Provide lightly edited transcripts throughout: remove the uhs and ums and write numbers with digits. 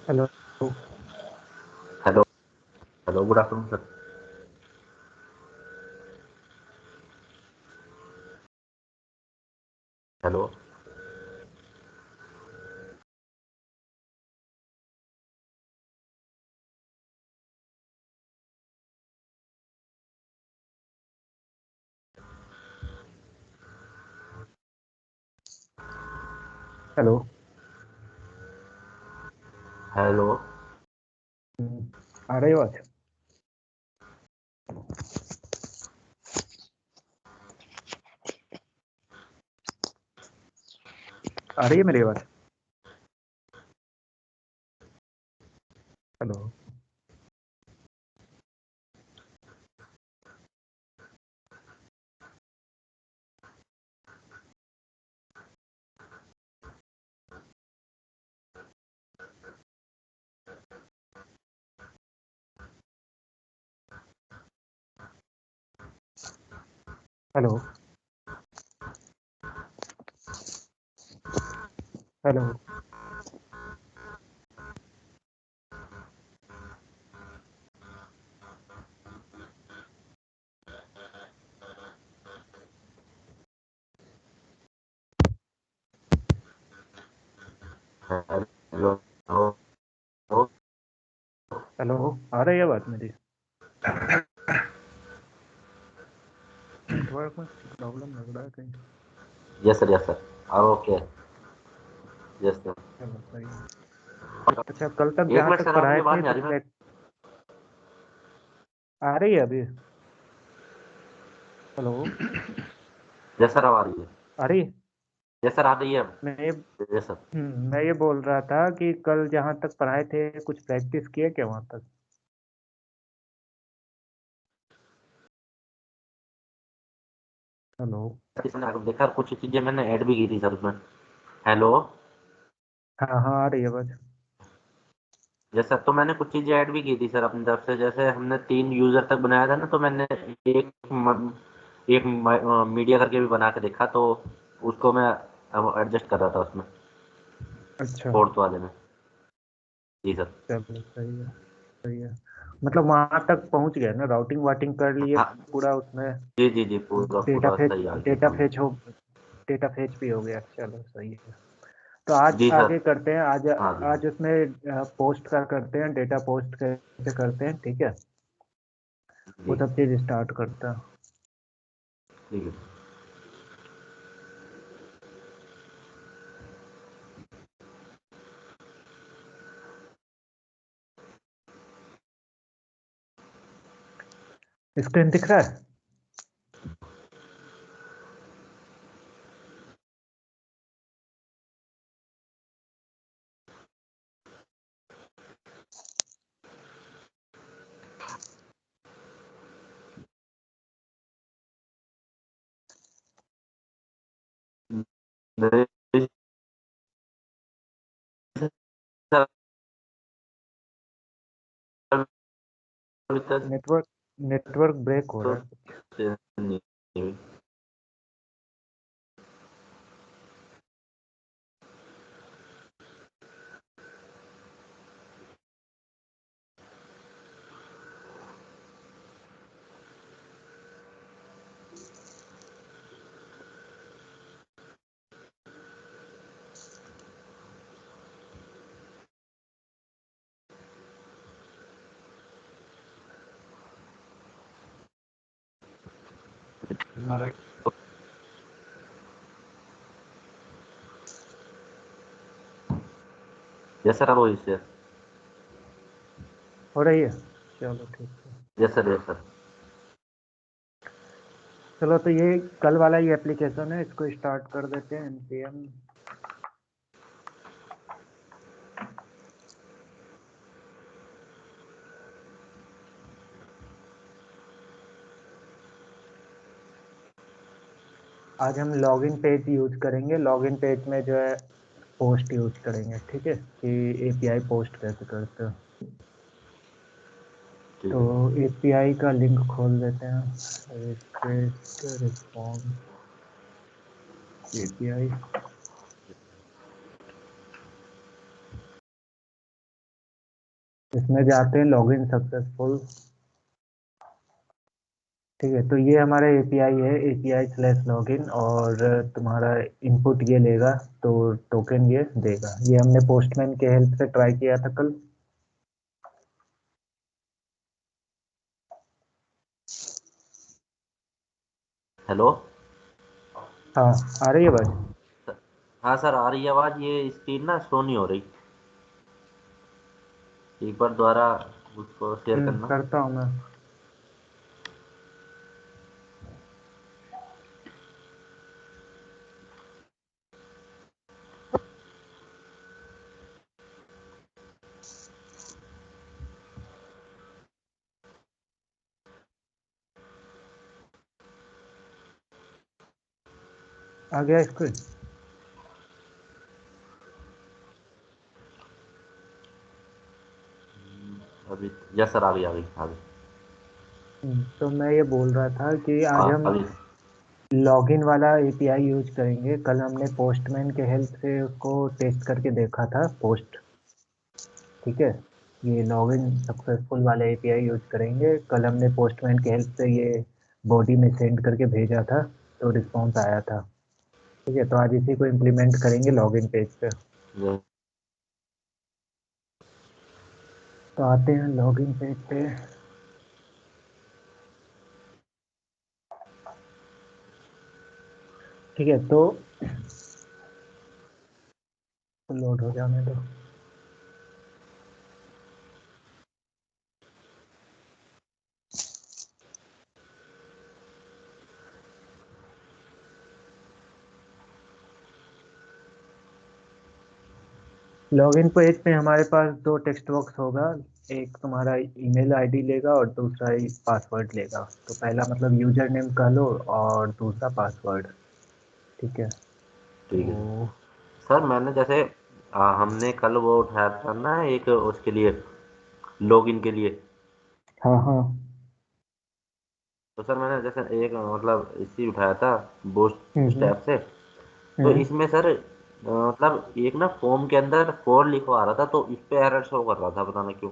Hello. Hello hello, good afternoon sir. Hello hello. Hello. आ रही आवाज? आ रही है मेरी आवाज? Hello. Hello. Hello. Hello hello. Hello. आ रही है आवाज मेरी? नेटवर्क में प्रॉब्लम लग रहा है कहीं। Yes sir, yes sir. Okay. Yes sir. चलो सही है। अच्छा, कल तक एक जहाँ मिनट तक सर, आपकी पढ़ाए आवाज थे नहीं आ कुछ रही मैं। आ रही है अभी? हेलो। यस सर, अब आ रही है। आ रही है? यस सर, आ रही है अब। मैं ये यस सर। मैं ये बोल रहा था कि कल जहाँ तक पढ़ाए थे कुछ प्रैक्टिस किए क्या वहाँ तक? हेलो। इसने देखा, कुछ चीजें मैंने ऐड भी की थी सर उसमें। हेलो। हाँ हाँ, आ रही है आवाज। यस सर, तो मैंने कुछ चीजें ऐड भी की थी सर अपनी तरफ से। जैसे हमने 3 यूजर तक बनाया था ना, तो मैंने एक एक मीडिया करके भी बना के देखा, तो उसको मैं एडजस्ट कर रहा था उसमें, अच्छा। फोर्थ वाले में। जी सर। चलो सही है। सही है। मतलब वहाँ तक पहुँच गए ना, राउटिंग वाटिंग कर लिए हाँ। पूरा उसमें? जी जी जी, पूरा डेटा पूरा फेच सही आ गया डेटा समझ। फेच हो डेटा फेच भी हो गया। चलो सही है। तो आज जी सर। आगे करते हैं। आज हाँ जी हाँ। आज उसमें पोस्ट का करते हैं, डेटा पोस्ट कैसे करते हैं, ठीक है? वो जी सब चीज़ स्टार्ट करते हैं। ठीक है। स्क्रीन दिख रहा है? मेरे सर, अभी तक नेटवर्क नेटवर्क ब्रेक हो तो रहा है। नहीं हुई। यस सर, अब वही से। हो रही है? चलो ठीक है। Yes sir, yes sir. चलो तो ये कल वाला ही एप्लीकेशन है, इसको स्टार्ट कर देते हैं। npm आज हम लॉगिन पेज यूज करेंगे। लॉगिन पेज में जो है पोस्ट यूज करेंगे, ठीक है? कि एपीआई पोस्ट कैसे करते हैं। ठीक तो है। एपीआई का लिंक खोल देते हैं। Request response API. इसमें जाते हैं लॉगिन सक्सेसफुल। ठीक है, तो ये हमारा एपीआई है, API/login, और तुम्हारा इनपुट ये लेगा तो टोकन ये देगा। ये हमने पोस्टमैन के हेल्प से ट्राई किया था कल। हेलो। हाँ, आ रही है आवाज? हाँ सर, आ रही है आवाज। ये स्क्रीन ना शो नहीं हो रही। एक बार दोबारा उसको शेयर करना। करता हूँ मैं। आ गया स्क्रीन? अभी यस सर, आ गई आ गई आ गई। तो मैं ये बोल रहा था कि आज हम आ गई। लॉगिन वाला एपीआई यूज करेंगे। कल हमने पोस्टमैन के हेल्प से उसको टेस्ट करके देखा था, पोस्ट। ठीक है, ये लॉगिन सक्सेसफुल वाला एपीआई यूज करेंगे। कल हमने पोस्टमैन के हेल्प से ये बॉडी में सेंड करके भेजा था, तो रिस्पॉन्स आया था। ठीक है, तो आज इसी को इम्प्लीमेंट करेंगे लॉगिन पेज पे। तो आते हैं लॉगिन पेज पे। ठीक है, तो लोड हो जाने दो। लॉगिन पेज पे हमारे पास दो टेक्स्ट बॉक्स होगा। एक तुम्हारा ईमेल आईडी लेगा और दूसरा पासवर्ड लेगा। तो पहला मतलब यूजर नेम कह लो और दूसरा पासवर्ड। ठीक है, ठीक है तो सर। मैंने जैसे हमने कल वो उठाया था ना एक उसके लिए, लॉगिन के लिए। हाँ हाँ। तो सर मैंने जैसे एक मतलब इसी उठाया था, बूस्ट हम्म स्टेप से। तो हम्म। इसमें सर मतलब एक ना फॉर्म के अंदर 4 लिखवा रहा था, तो इस पे एरर शो कर रहा था, पता नहीं क्यों।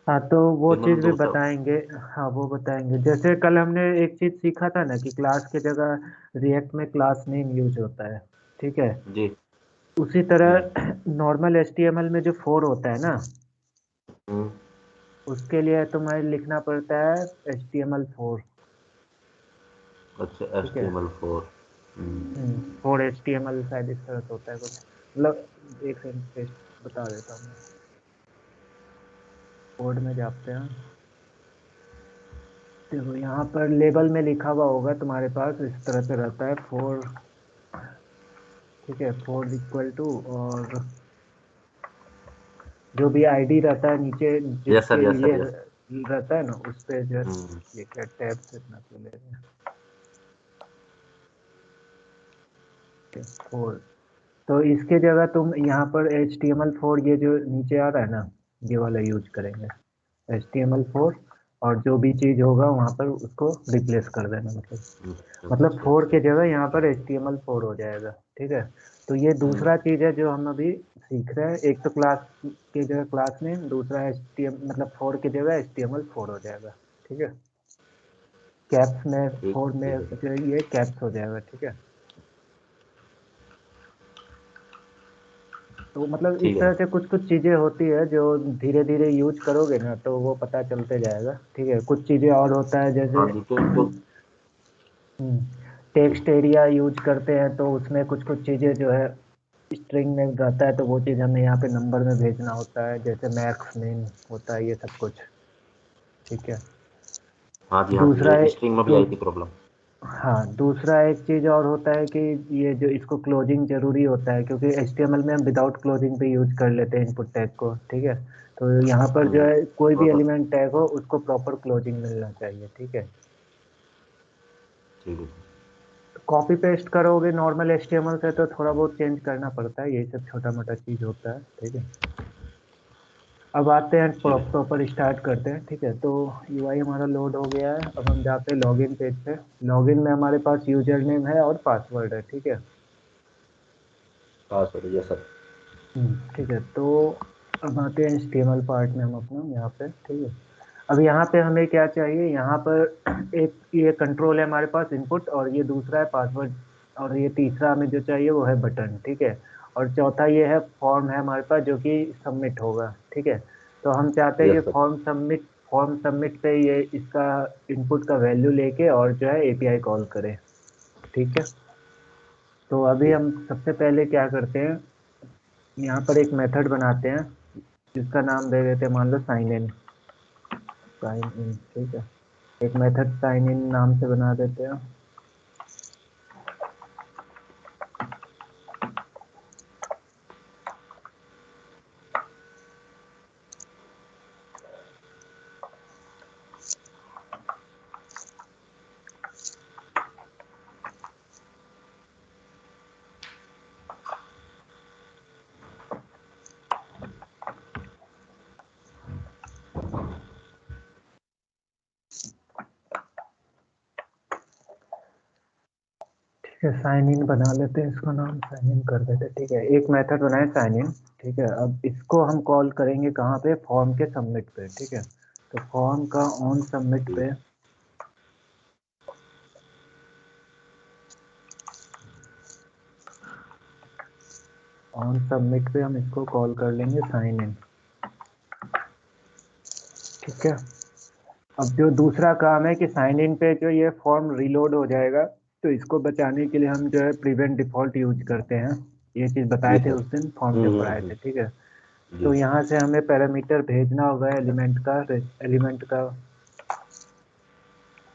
हाँ, तो वो फिर मैंने चीज़ भी दूसरा। बताएंगे। हाँ, वो बताएंगे। जैसे कल हमने एक चीज़ सीखा था ना कि क्लास की जगह रिएक्ट में क्लास नेम यूज होता है। ठीक है, जी। उसी हम्म। तरह नॉर्मल एचटीएमएल में जो फोर होता है ना, हम्म। उसके लिए तुम्हें लिखना पड़ता है HTML4। अच्छा, ठीक है, HTML4। फोर HTML शायद इस तरह से होता है कुछ। मतलब एक सेकंड, टेस्ट बता देता हूँ मैं। कोड में जाते हैं। देखो, यहाँ पर लेबल में लिखा हुआ होगा तुम्हारे पास, इस तरह से रहता है फोर। ठीक है, फोर इक्वल टू, और जो भी आईडी रहता है नीचे यस सर, जिसके यस लिए सर, यस। रहता है ना, उस पे जो हम्म। ये क्या टैब से इतना क्यों ले रहे हैं? फोर। तो इसके जगह तुम यहाँ पर HTML4, ये जो नीचे आ रहा है ना, ये वाला यूज करेंगे। HTML4, और जो भी चीज होगा वहाँ पर उसको रिप्लेस कर देना। मतलब अच्छा फोर अच्छा। के जगह यहाँ पर HTML4 हो जाएगा। ठीक है, तो ये हम्म। दूसरा चीज है जो हम अभी सीख रहे हैं। एक तो क्लास की जगह क्लास नेम, दूसरा मतलब फोर की जगह HTML4 हो जाएगा। ठीक है, कैप्स में ठीक फोर में ठीक है सर। जो ये कैप्स हो जाएगा। ठीक है, तो मतलब इस ठीक है तरह सर। से कुछ कुछ चीजें होती है जो धीरे धीरे यूज करोगे ना तो वो पता चलते जाएगा। ठीक है, कुछ चीजें और होता है जैसे हाँ जी, तो टेक्स्ट एरिया यूज करते हैं, तो उसमें कुछ कुछ चीजें जो है स्ट्रिंग में रहता है, तो वो चीज हमें यहाँ पे नंबर में भेजना होता है, जैसे मैक्स मिन होता है, ये सब कुछ। ठीक है, हाँ जी हाँ जी, दूसरा ये है स्ट्रिंग में भी दू, आई थी प्रॉब्लम। हाँ, दूसरा एक चीज और होता है कि ये जो इसको क्लोजिंग जरूरी होता है, क्योंकि HTML में हम विदाउट क्लोजिंग पे यूज कर लेते हैं इनपुट टैग को। ठीक है, तो यहाँ पर जो है कोई वो भी तो एलिमेंट टैग हो उसको प्रॉपर क्लोजिंग मिलना चाहिए। ठीक है, ठीक है। कॉपी पेस्ट करोगे नॉर्मल HTML से तो थोड़ा बहुत चेंज करना पड़ता है, यही सब छोटा मोटा चीज होता है। ठीक है, अब आते हैं ठीक है। प्रॉपर स्टार्ट करते हैं। ठीक है, तो यूआई हमारा लोड हो गया है। अब हम जाते हैं लॉगिन पेज पे। लॉगिन में हमारे पास यूजर नेम है और पासवर्ड है। ठीक है। हाँ सर, यस सर। ठीक है, तो अब आते हैं HTML पार्ट में हम अपना यहाँ पे, ठीक है। अब यहाँ पे हमें क्या चाहिए, यहाँ पर एक ये कंट्रोल है हमारे पास इनपुट, और ये दूसरा है पासवर्ड, और ये तीसरा हमें जो चाहिए वो है बटन, ठीक है। और चौथा ये है फॉर्म है हमारे पास जो कि सबमिट होगा, ठीक है। तो हम चाहते हैं ये यस सर। फॉर्म सबमिट पे ये इसका इनपुट का वैल्यू लेके और जो है एपीआई कॉल करे, ठीक है। तो अभी हम सबसे पहले क्या करते हैं, यहाँ पर एक मेथड बनाते हैं जिसका नाम दे देते हैं, मान लो साइन इन, ठीक है। एक मेथड साइन इन नाम से बना देते हैं। ठीक है, साइन इन बना लेते हैं, इसका नाम साइन इन कर देते हैं, ठीक है। एक मेथड बनाए साइन इन, ठीक है। अब इसको हम कॉल करेंगे कहाँ पे, फॉर्म के सबमिट पे, ठीक है। तो फॉर्म का ऑन सबमिट पे, ऑन सबमिट पे हम इसको कॉल कर लेंगे साइन इन, ठीक है। अब जो दूसरा काम है कि साइन इन पे जो ये फॉर्म रीलोड हो जाएगा, तो इसको बचाने के लिए हम जो है प्रिवेंट डिफॉल्ट यूज करते हैं। ये चीज़ बताए जी थे सर। उस दिन फॉर्म जब पढ़ाए थे, ठीक है। जी। तो यहाँ से हमें पैरामीटर भेजना होगा एलिमेंट का,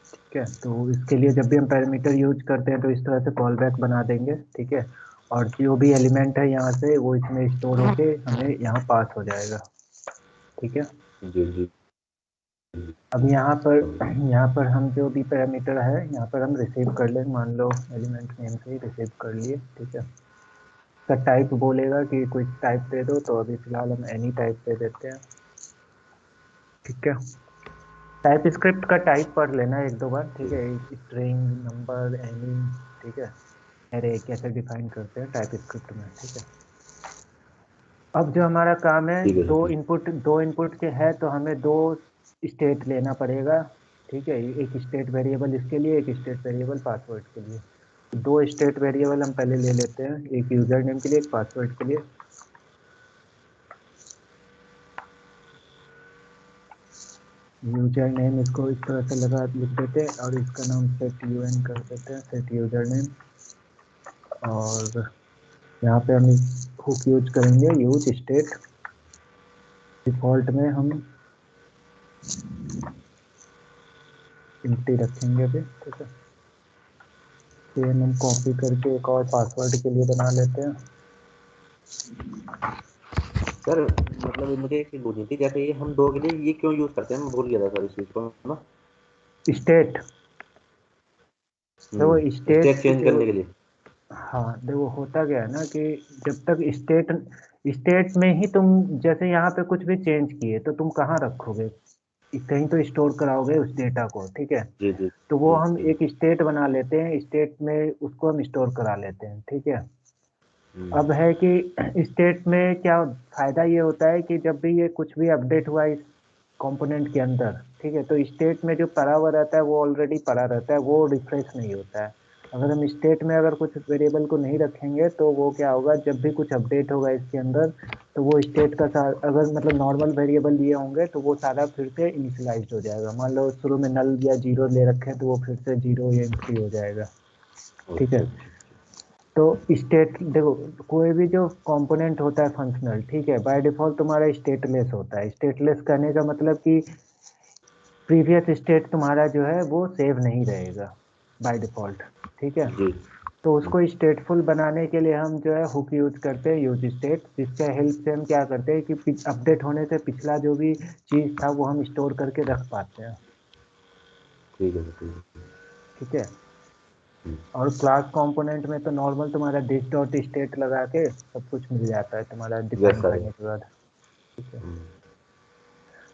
ठीक है। तो इसके लिए जब भी हम पैरामीटर यूज करते हैं तो इस तरह से कॉल बैक बना देंगे, ठीक है। और जो भी एलिमेंट है यहाँ से वो इसमें स्टोर होके हमें यहाँ पास हो जाएगा, ठीक है। जी जी। अब यहाँ पर हम जो भी पैरामीटर है यहाँ पर हम रिसीव कर लें, मान लो एलिमेंट नेम से ही रिसीव कर लिए, ठीक है। का टाइप बोलेगा कि कोई टाइप दे दो, तो अभी फिलहाल हम एनी टाइप दे देते हैं, ठीक है। टाइप स्क्रिप्ट का टाइप पढ़ लेना एक दो बार, ठीक है। स्ट्रिंग, नंबर, एनी, ठीक है। अरे कैसे डिफाइन करते हैं टाइप स्क्रिप्ट में, ठीक है। अब जो हमारा काम है, ठीक है सर। दो इनपुट के है, तो हमें दो स्टेट लेना पड़ेगा, ठीक है। एक स्टेट वेरिएबल इसके लिए, एक स्टेट वेरिएबल पासवर्ड के लिए। दो स्टेट वेरिएबल हम पहले ले लेते हैं, एक यूजर नेम के लिए, एक पासवर्ड के लिए। यूजर नेम इसको इस तरह से लिख देते हैं, और इसका नाम सेट यूएन कर देते हैं, सेट यूजर नेम। और यहाँ पे हम हुक यूज करेंगे, यूज स्टेट। डिफॉल्ट में हम एम्प्टी रखेंगे अभी, ठीक है। सेम हम कॉपी करके एक और पासवर्ड के लिए बना लेते हैं। सर मतलब मुझे एक चीज पूछनी थी, जैसे ये हम दो के लिए ये क्यों यूज करते हैं, मैं भूल गया था सर इस चीज को ना। स्टेट, देखो स्टेट स्टेट चेंज जो, करने के लिए। हाँ देखो होता क्या है ना कि जब तक स्टेट स्टेट में ही तुम जैसे यहाँ पे कुछ भी चेंज किए तो तुम कहाँ रखोगे, कहीं तो स्टोर कराओगे उस डेटा को, ठीक है। जी जी तो वो जी हम जी। एक स्टेट बना लेते हैं, स्टेट में उसको हम स्टोर करा लेते हैं, ठीक है। हम्म। अब है कि स्टेट में क्या फायदा ये होता है कि जब भी ये कुछ भी अपडेट हुआ इस कंपोनेंट के अंदर, ठीक है, तो स्टेट में जो पड़ा हुआ रहता है वो ऑलरेडी पड़ा रहता है, वो रिफ्रेश नहीं होता है। अगर हम स्टेट में अगर कुछ वेरिएबल को नहीं रखेंगे तो वो क्या होगा, जब भी कुछ अपडेट होगा इसके अंदर, तो वो स्टेट का अगर मतलब नॉर्मल वेरिएबल लिए होंगे तो वो सारा फिर से इनिशियलाइज हो जाएगा। मान लो शुरू में नल या जीरो ले रखे हैं तो वो फिर से जीरो या एंट्री हो जाएगा, ठीक ओके है। ओके। तो स्टेट देखो, कोई भी जो कंपोनेंट होता है फंक्शनल, ठीक है, बाय डिफॉल्ट तुम्हारा स्टेटलेस होता है। स्टेटलेस कहने का मतलब कि प्रीवियस स्टेट तुम्हारा जो है वो सेव नहीं रहेगा बाय डिफॉल्ट, ठीक है। जी। तो उसको स्टेटफुल बनाने के लिए हम जो है हुक यूज करते हैं, यूज स्टेट, जिसके हेल्प से हम क्या करते हैं कि अपडेट होने से पिछला जो भी चीज था वो हम स्टोर करके रख पाते हैं, ठीक है सर, ठीक है। ठीक है। और क्लास कंपोनेंट में तो नॉर्मल तुम्हारा दिस डॉट स्टेट लगा के सब कुछ मिल जाता है तुम्हारा यस डिफाइन सर। करने के बाद, ठीक है।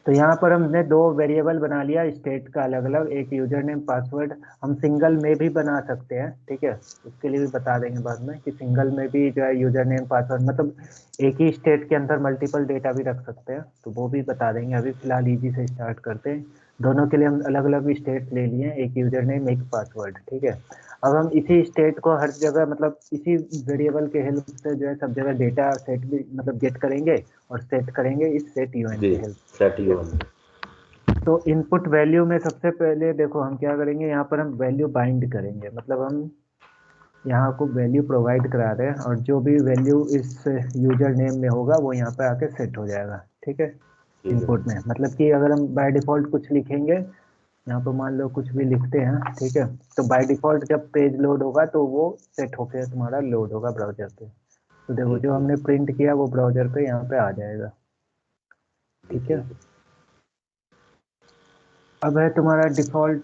तो यहाँ पर हमने दो वेरिएबल बना लिया स्टेट का अलग अलग, एक यूजर नेम पासवर्ड। हम सिंगल में भी बना सकते हैं, ठीक है, उसके लिए भी बता देंगे बाद में कि सिंगल में भी जो है यूजर नेम पासवर्ड मतलब एक ही स्टेट के अंदर मल्टीपल डेटा भी रख सकते हैं, तो वो भी बता देंगे। अभी फिलहाल इजी से स्टार्ट करते हैं। दोनों के लिए हम अलग अलग स्टेट ले लिए, एक यूजर नेम एक पासवर्ड, ठीक है। अब हम इसी स्टेट को हर जगह मतलब इसी वेरिएबल के हेल्प से जो है सब जगह डेटा सेट भी मतलब गेट करेंगे और सेट करेंगे इस सेट यूएन के हेल्प, सेट ठीक है। यूएन। तो इनपुट वैल्यू में सबसे पहले देखो हम क्या करेंगे, यहाँ पर हम वैल्यू बाइंड करेंगे, मतलब हम यहाँ को वैल्यू प्रोवाइड करा रहे हैं और जो भी वैल्यू इस यूजर नेम में होगा वो यहाँ पे आके सेट हो जाएगा, ठीक है। इनपुट में मतलब कि अगर हम बाय डिफॉल्ट कुछ लिखेंगे, यहाँ पर मान लो कुछ भी लिखते हैं, ठीक है, तो बाय डिफॉल्ट जब पेज लोड होगा तो वो सेट होकर तुम्हारा लोड होगा ब्राउजर पे। तो देखो जो हमने प्रिंट किया वो ब्राउजर पे यहाँ पे आ जाएगा, ठीक है। अब है तुम्हारा डिफॉल्ट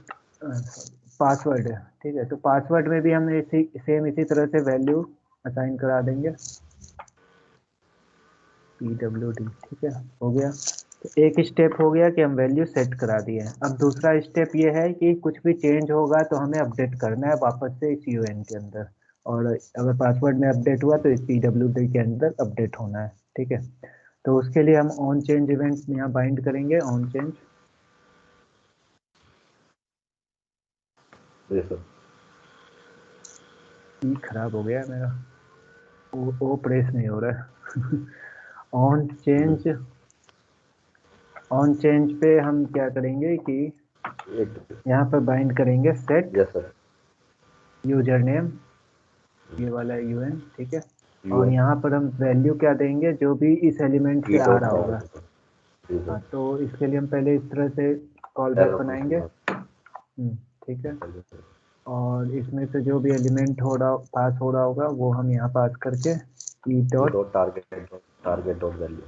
पासवर्ड है, ठीक है, तो पासवर्ड में भी हम इसी तरह से वैल्यू असाइन करा देंगे PWD, ठीक है, हो गया। तो एक स्टेप हो गया कि हम वैल्यू सेट करा दिए। अब दूसरा स्टेप ये है कि कुछ भी चेंज होगा तो हमें अपडेट करना है वापस से इस यूएन के अंदर, और अगर पासवर्ड में अपडेट हुआ तो इस PWD के अंदर अपडेट होना है, ठीक है। तो उसके लिए हम ऑन चेंज इवेंट्स यहाँ बाइंड करेंगे, ऑन चेंज। खराब हो गया मेरा, वो प्रेस नहीं हो रहा है। ऑन चेंज, ऑन चेंज पे हम क्या करेंगे कि यहाँ पर बाइंड करेंगे सेट यूजर नेम, ये वाला यूएन, ठीक है। और यहाँ पर हम वैल्यू क्या देंगे जो भी इस एलिमेंट से आ रहा होगा। हाँ, तो इसके लिए हम पहले इस तरह से कॉल बैक बनाएंगे, ठीक है। और इसमें से जो भी एलिमेंट पास हो रहा होगा वो हम यहाँ पास करके E dot target dot value,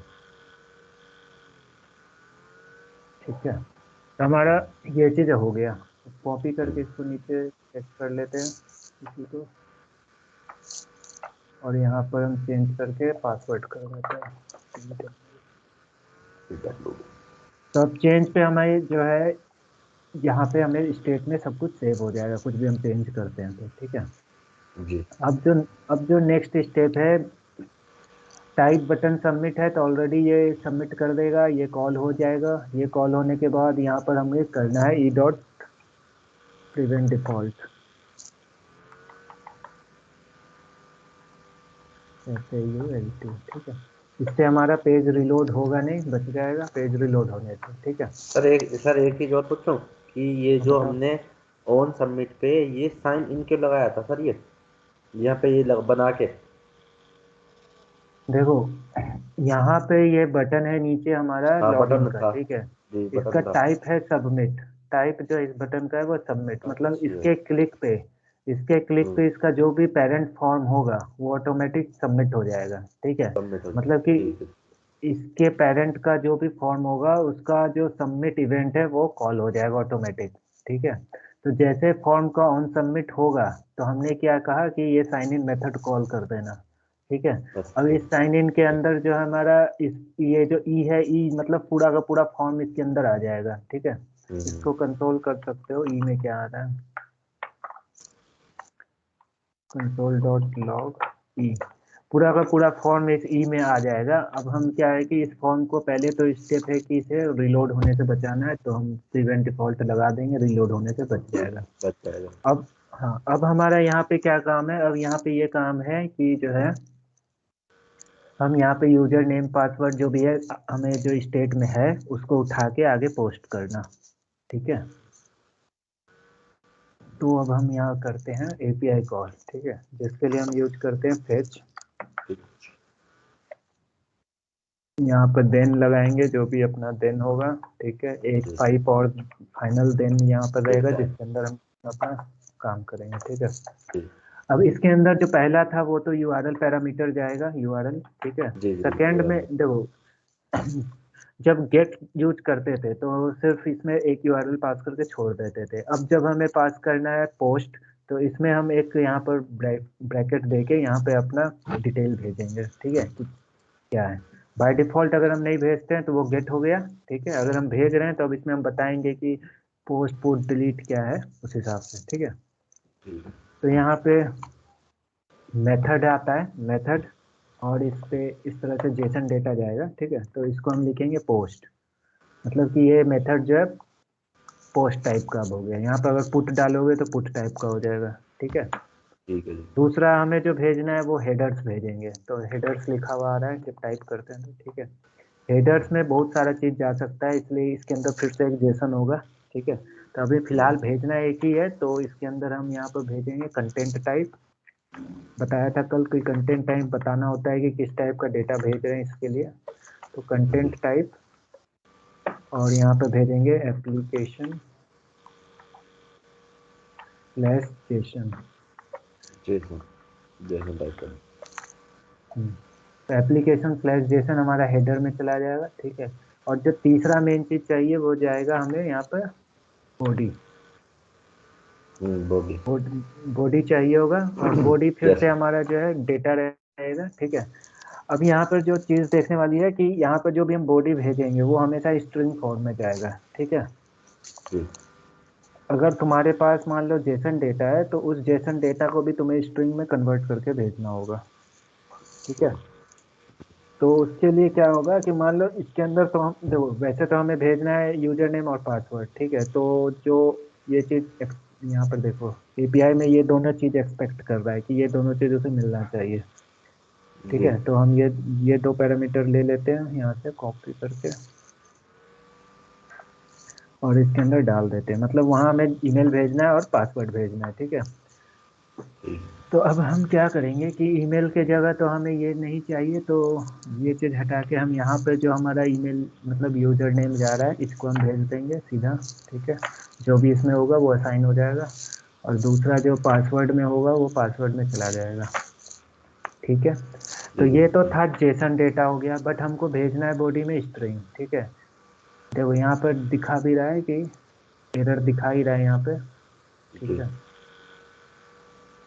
ठीक है। तो हमारा ये चीज़ हो गया। कॉपी करके इसको नीचे चेक कर लेते हैं इसी को, और यहाँ पर हम चेंज करके पासवर्ड कर देते हैं। तो अब चेंज पे हमें जो है यहाँ पे हमें स्टेट में सब कुछ सेव हो जाएगा, कुछ भी हम चेंज करते हैं तो, ठीक है जी। अब जो नेक्स्ट स्टेप है, टाइप बटन सबमिट है तो ऑलरेडी ये सबमिट कर देगा, ये कॉल हो जाएगा। ये कॉल होने के बाद यहाँ पर हमें करना है E dot prevent default, SAULT, ठीक है। इससे हमारा पेज रिलोड होगा नहीं, बच जाएगा पेज रिलोड होने से, ठीक है। सर एक चीज और पूछूं कि ये जो बताओ। हमने ऑन सबमिट पे ये साइन इन क्यों लगाया था सर, ये यहाँ पे ये बना के। देखो यहाँ पे ये बटन है नीचे हमारा हाँ लॉगिन बटन का, था ठीक है। जी, इसका बटन था। टाइप है सबमिट, टाइप जो इस बटन का है वो सबमिट, मतलब अच्छा। इसके क्लिक पे इसका जो भी पेरेंट फॉर्म होगा वो ऑटोमेटिक सबमिट हो जाएगा, ठीक है। सबमिट हो मतलब कि ठीक है। इसके पेरेंट का जो भी फॉर्म होगा उसका जो सबमिट इवेंट है वो कॉल हो जाएगा ऑटोमेटिक, ठीक है। तो जैसे फॉर्म का ऑन सबमिट होगा तो हमने क्या कहा कि ये साइन इन मेथड कॉल कर देना, ठीक है। अब अच्छा। इस साइन इन के अंदर जो हमारा इस ये जो ई है, ई मतलब पूरा का पूरा फॉर्म इसके अंदर आ जाएगा, ठीक है। इसको कंट्रोल कर सकते हो, ई में क्या आ रहा है, कंट्रोल डॉट लॉग ई, पूरा का पूरा फॉर्म इस ई में आ जाएगा। अब हम क्या है कि इस फॉर्म को पहले तो स्टेप है कि इसे रिलोड होने से बचाना है, तो हम प्रिवेंट डिफॉल्ट लगा देंगे, रिलोड होने से बच जाएगा। बच जाएगा। अब हाँ, अब हमारा यहाँ पे क्या काम है, अब यहाँ पे ये काम है कि जो है हम यहाँ पे यूजर नेम पासवर्ड जो भी है हमें जो स्टेट में है उसको उठा के आगे पोस्ट करना, ठीक है। तो अब हम यहाँ करते हैं API कॉल, ठीक है, जिसके लिए हम यूज करते हैं फेच। यहाँ पर देन लगाएंगे जो भी अपना देन होगा, ठीक है। एक पाइप और फाइनल देन यहाँ पर रहेगा जिसके अंदर हम अपना काम करेंगे, ठीक है। अब इसके अंदर जो पहला था वो तो URL पैरामीटर जाएगा, URL, ठीक है। सेकेंड में देखो जब गेट यूज करते थे तो सिर्फ इसमें एक URL पास करके छोड़ देते थे। अब जब हमें पास करना है पोस्ट तो इसमें हम एक यहाँ पर ब्रैकेट देके यहाँ पे अपना डिटेल भेजेंगे, ठीक है, कि क्या है। बाय डिफॉल्ट अगर हम नहीं भेजते हैं तो वो गेट हो गया, ठीक है। अगर हम भेज रहे हैं तो अब इसमें हम बताएंगे कि पोस्ट पुट डिलीट क्या है उस हिसाब से, ठीक है। तो यहाँ पे मेथड आता है, मेथड, और इस पे इस तरह से जेसन डेटा जाएगा, ठीक है। तो इसको हम लिखेंगे पोस्ट, मतलब कि ये मेथड जो है पोस्ट टाइप का अब हो गया। यहाँ पर अगर पुट डालोगे तो पुट टाइप का हो जाएगा, ठीक है। ठीक है जी। दूसरा हमें जो भेजना है वो हेडर्स भेजेंगे, तो हेडर्स लिखा हुआ आ रहा है, जब टाइप करते हैं तो, ठीक है। हेडर्स में बहुत सारा चीज जा सकता है, इसलिए इसके अंदर फिर से एक जेसन होगा, ठीक है। तो अभी फिलहाल भेजना एक ही है, तो इसके अंदर हम यहाँ पर भेजेंगे कंटेंट टाइप। बताया था कल कि कंटेंट टाइप बताना होता है कि किस टाइप का डेटा भेज रहे हैं इसके लिए। तो कंटेंट टाइप, और यहाँ पे भेजेंगे application slash Jason. Jason, Jason type करें। तो एप्लीकेशन स्लैश जेसन हमारा हेडर में चला जाएगा, ठीक है। और जो तीसरा मेन चीज चाहिए वो जाएगा हमें यहाँ पर बॉडी। बॉडी। बॉडी चाहिए होगा, और बॉडी फिर यस। से हमारा जो है डेटा रहेगा, ठीक है। अब यहाँ पर जो चीज देखने वाली है कि यहाँ पर जो भी हम बॉडी भेजेंगे वो हमेशा स्ट्रिंग फॉर्म में जाएगा, ठीक है। अगर तुम्हारे पास मान लो जेसन डेटा है तो उस जेसन डेटा को भी तुम्हें स्ट्रिंग में कन्वर्ट करके भेजना होगा, ठीक है। तो उसके लिए क्या होगा कि मान लो इसके अंदर तो हम देखो, वैसे तो हमें भेजना है यूजर नेम और पासवर्ड, ठीक है। तो जो ये चीज यहाँ पर देखो एपीआई में ये दोनों चीज एक्सपेक्ट कर रहा है कि ये दोनों चीजों से मिलना चाहिए, ठीक जी। है। तो हम ये दो पैरामीटर ले लेते हैं यहाँ से कॉपी करके, और इसके अंदर डाल देते हैं। मतलब वहाँ हमें ईमेल भेजना है और पासवर्ड भेजना है, ठीक है। तो अब हम क्या करेंगे कि ईमेल के जगह तो हमें ये नहीं चाहिए, तो ये चीज़ हटा के हम यहाँ पे जो हमारा ईमेल मतलब यूजर नेम जा रहा है इसको हम भेज देंगे सीधा, ठीक है। जो भी इसमें होगा वो असाइन हो जाएगा, और दूसरा जो पासवर्ड में होगा वो पासवर्ड में चला जाएगा, ठीक है। तो ये तो था जेसन डेटा हो गया, बट हमको भेजना है बॉडी में स्ट्रिंग, ठीक है। देखो यहाँ पर दिखा भी रहा है कि एरर दिखा ही रहा है यहाँ पे, ठीक जी। है।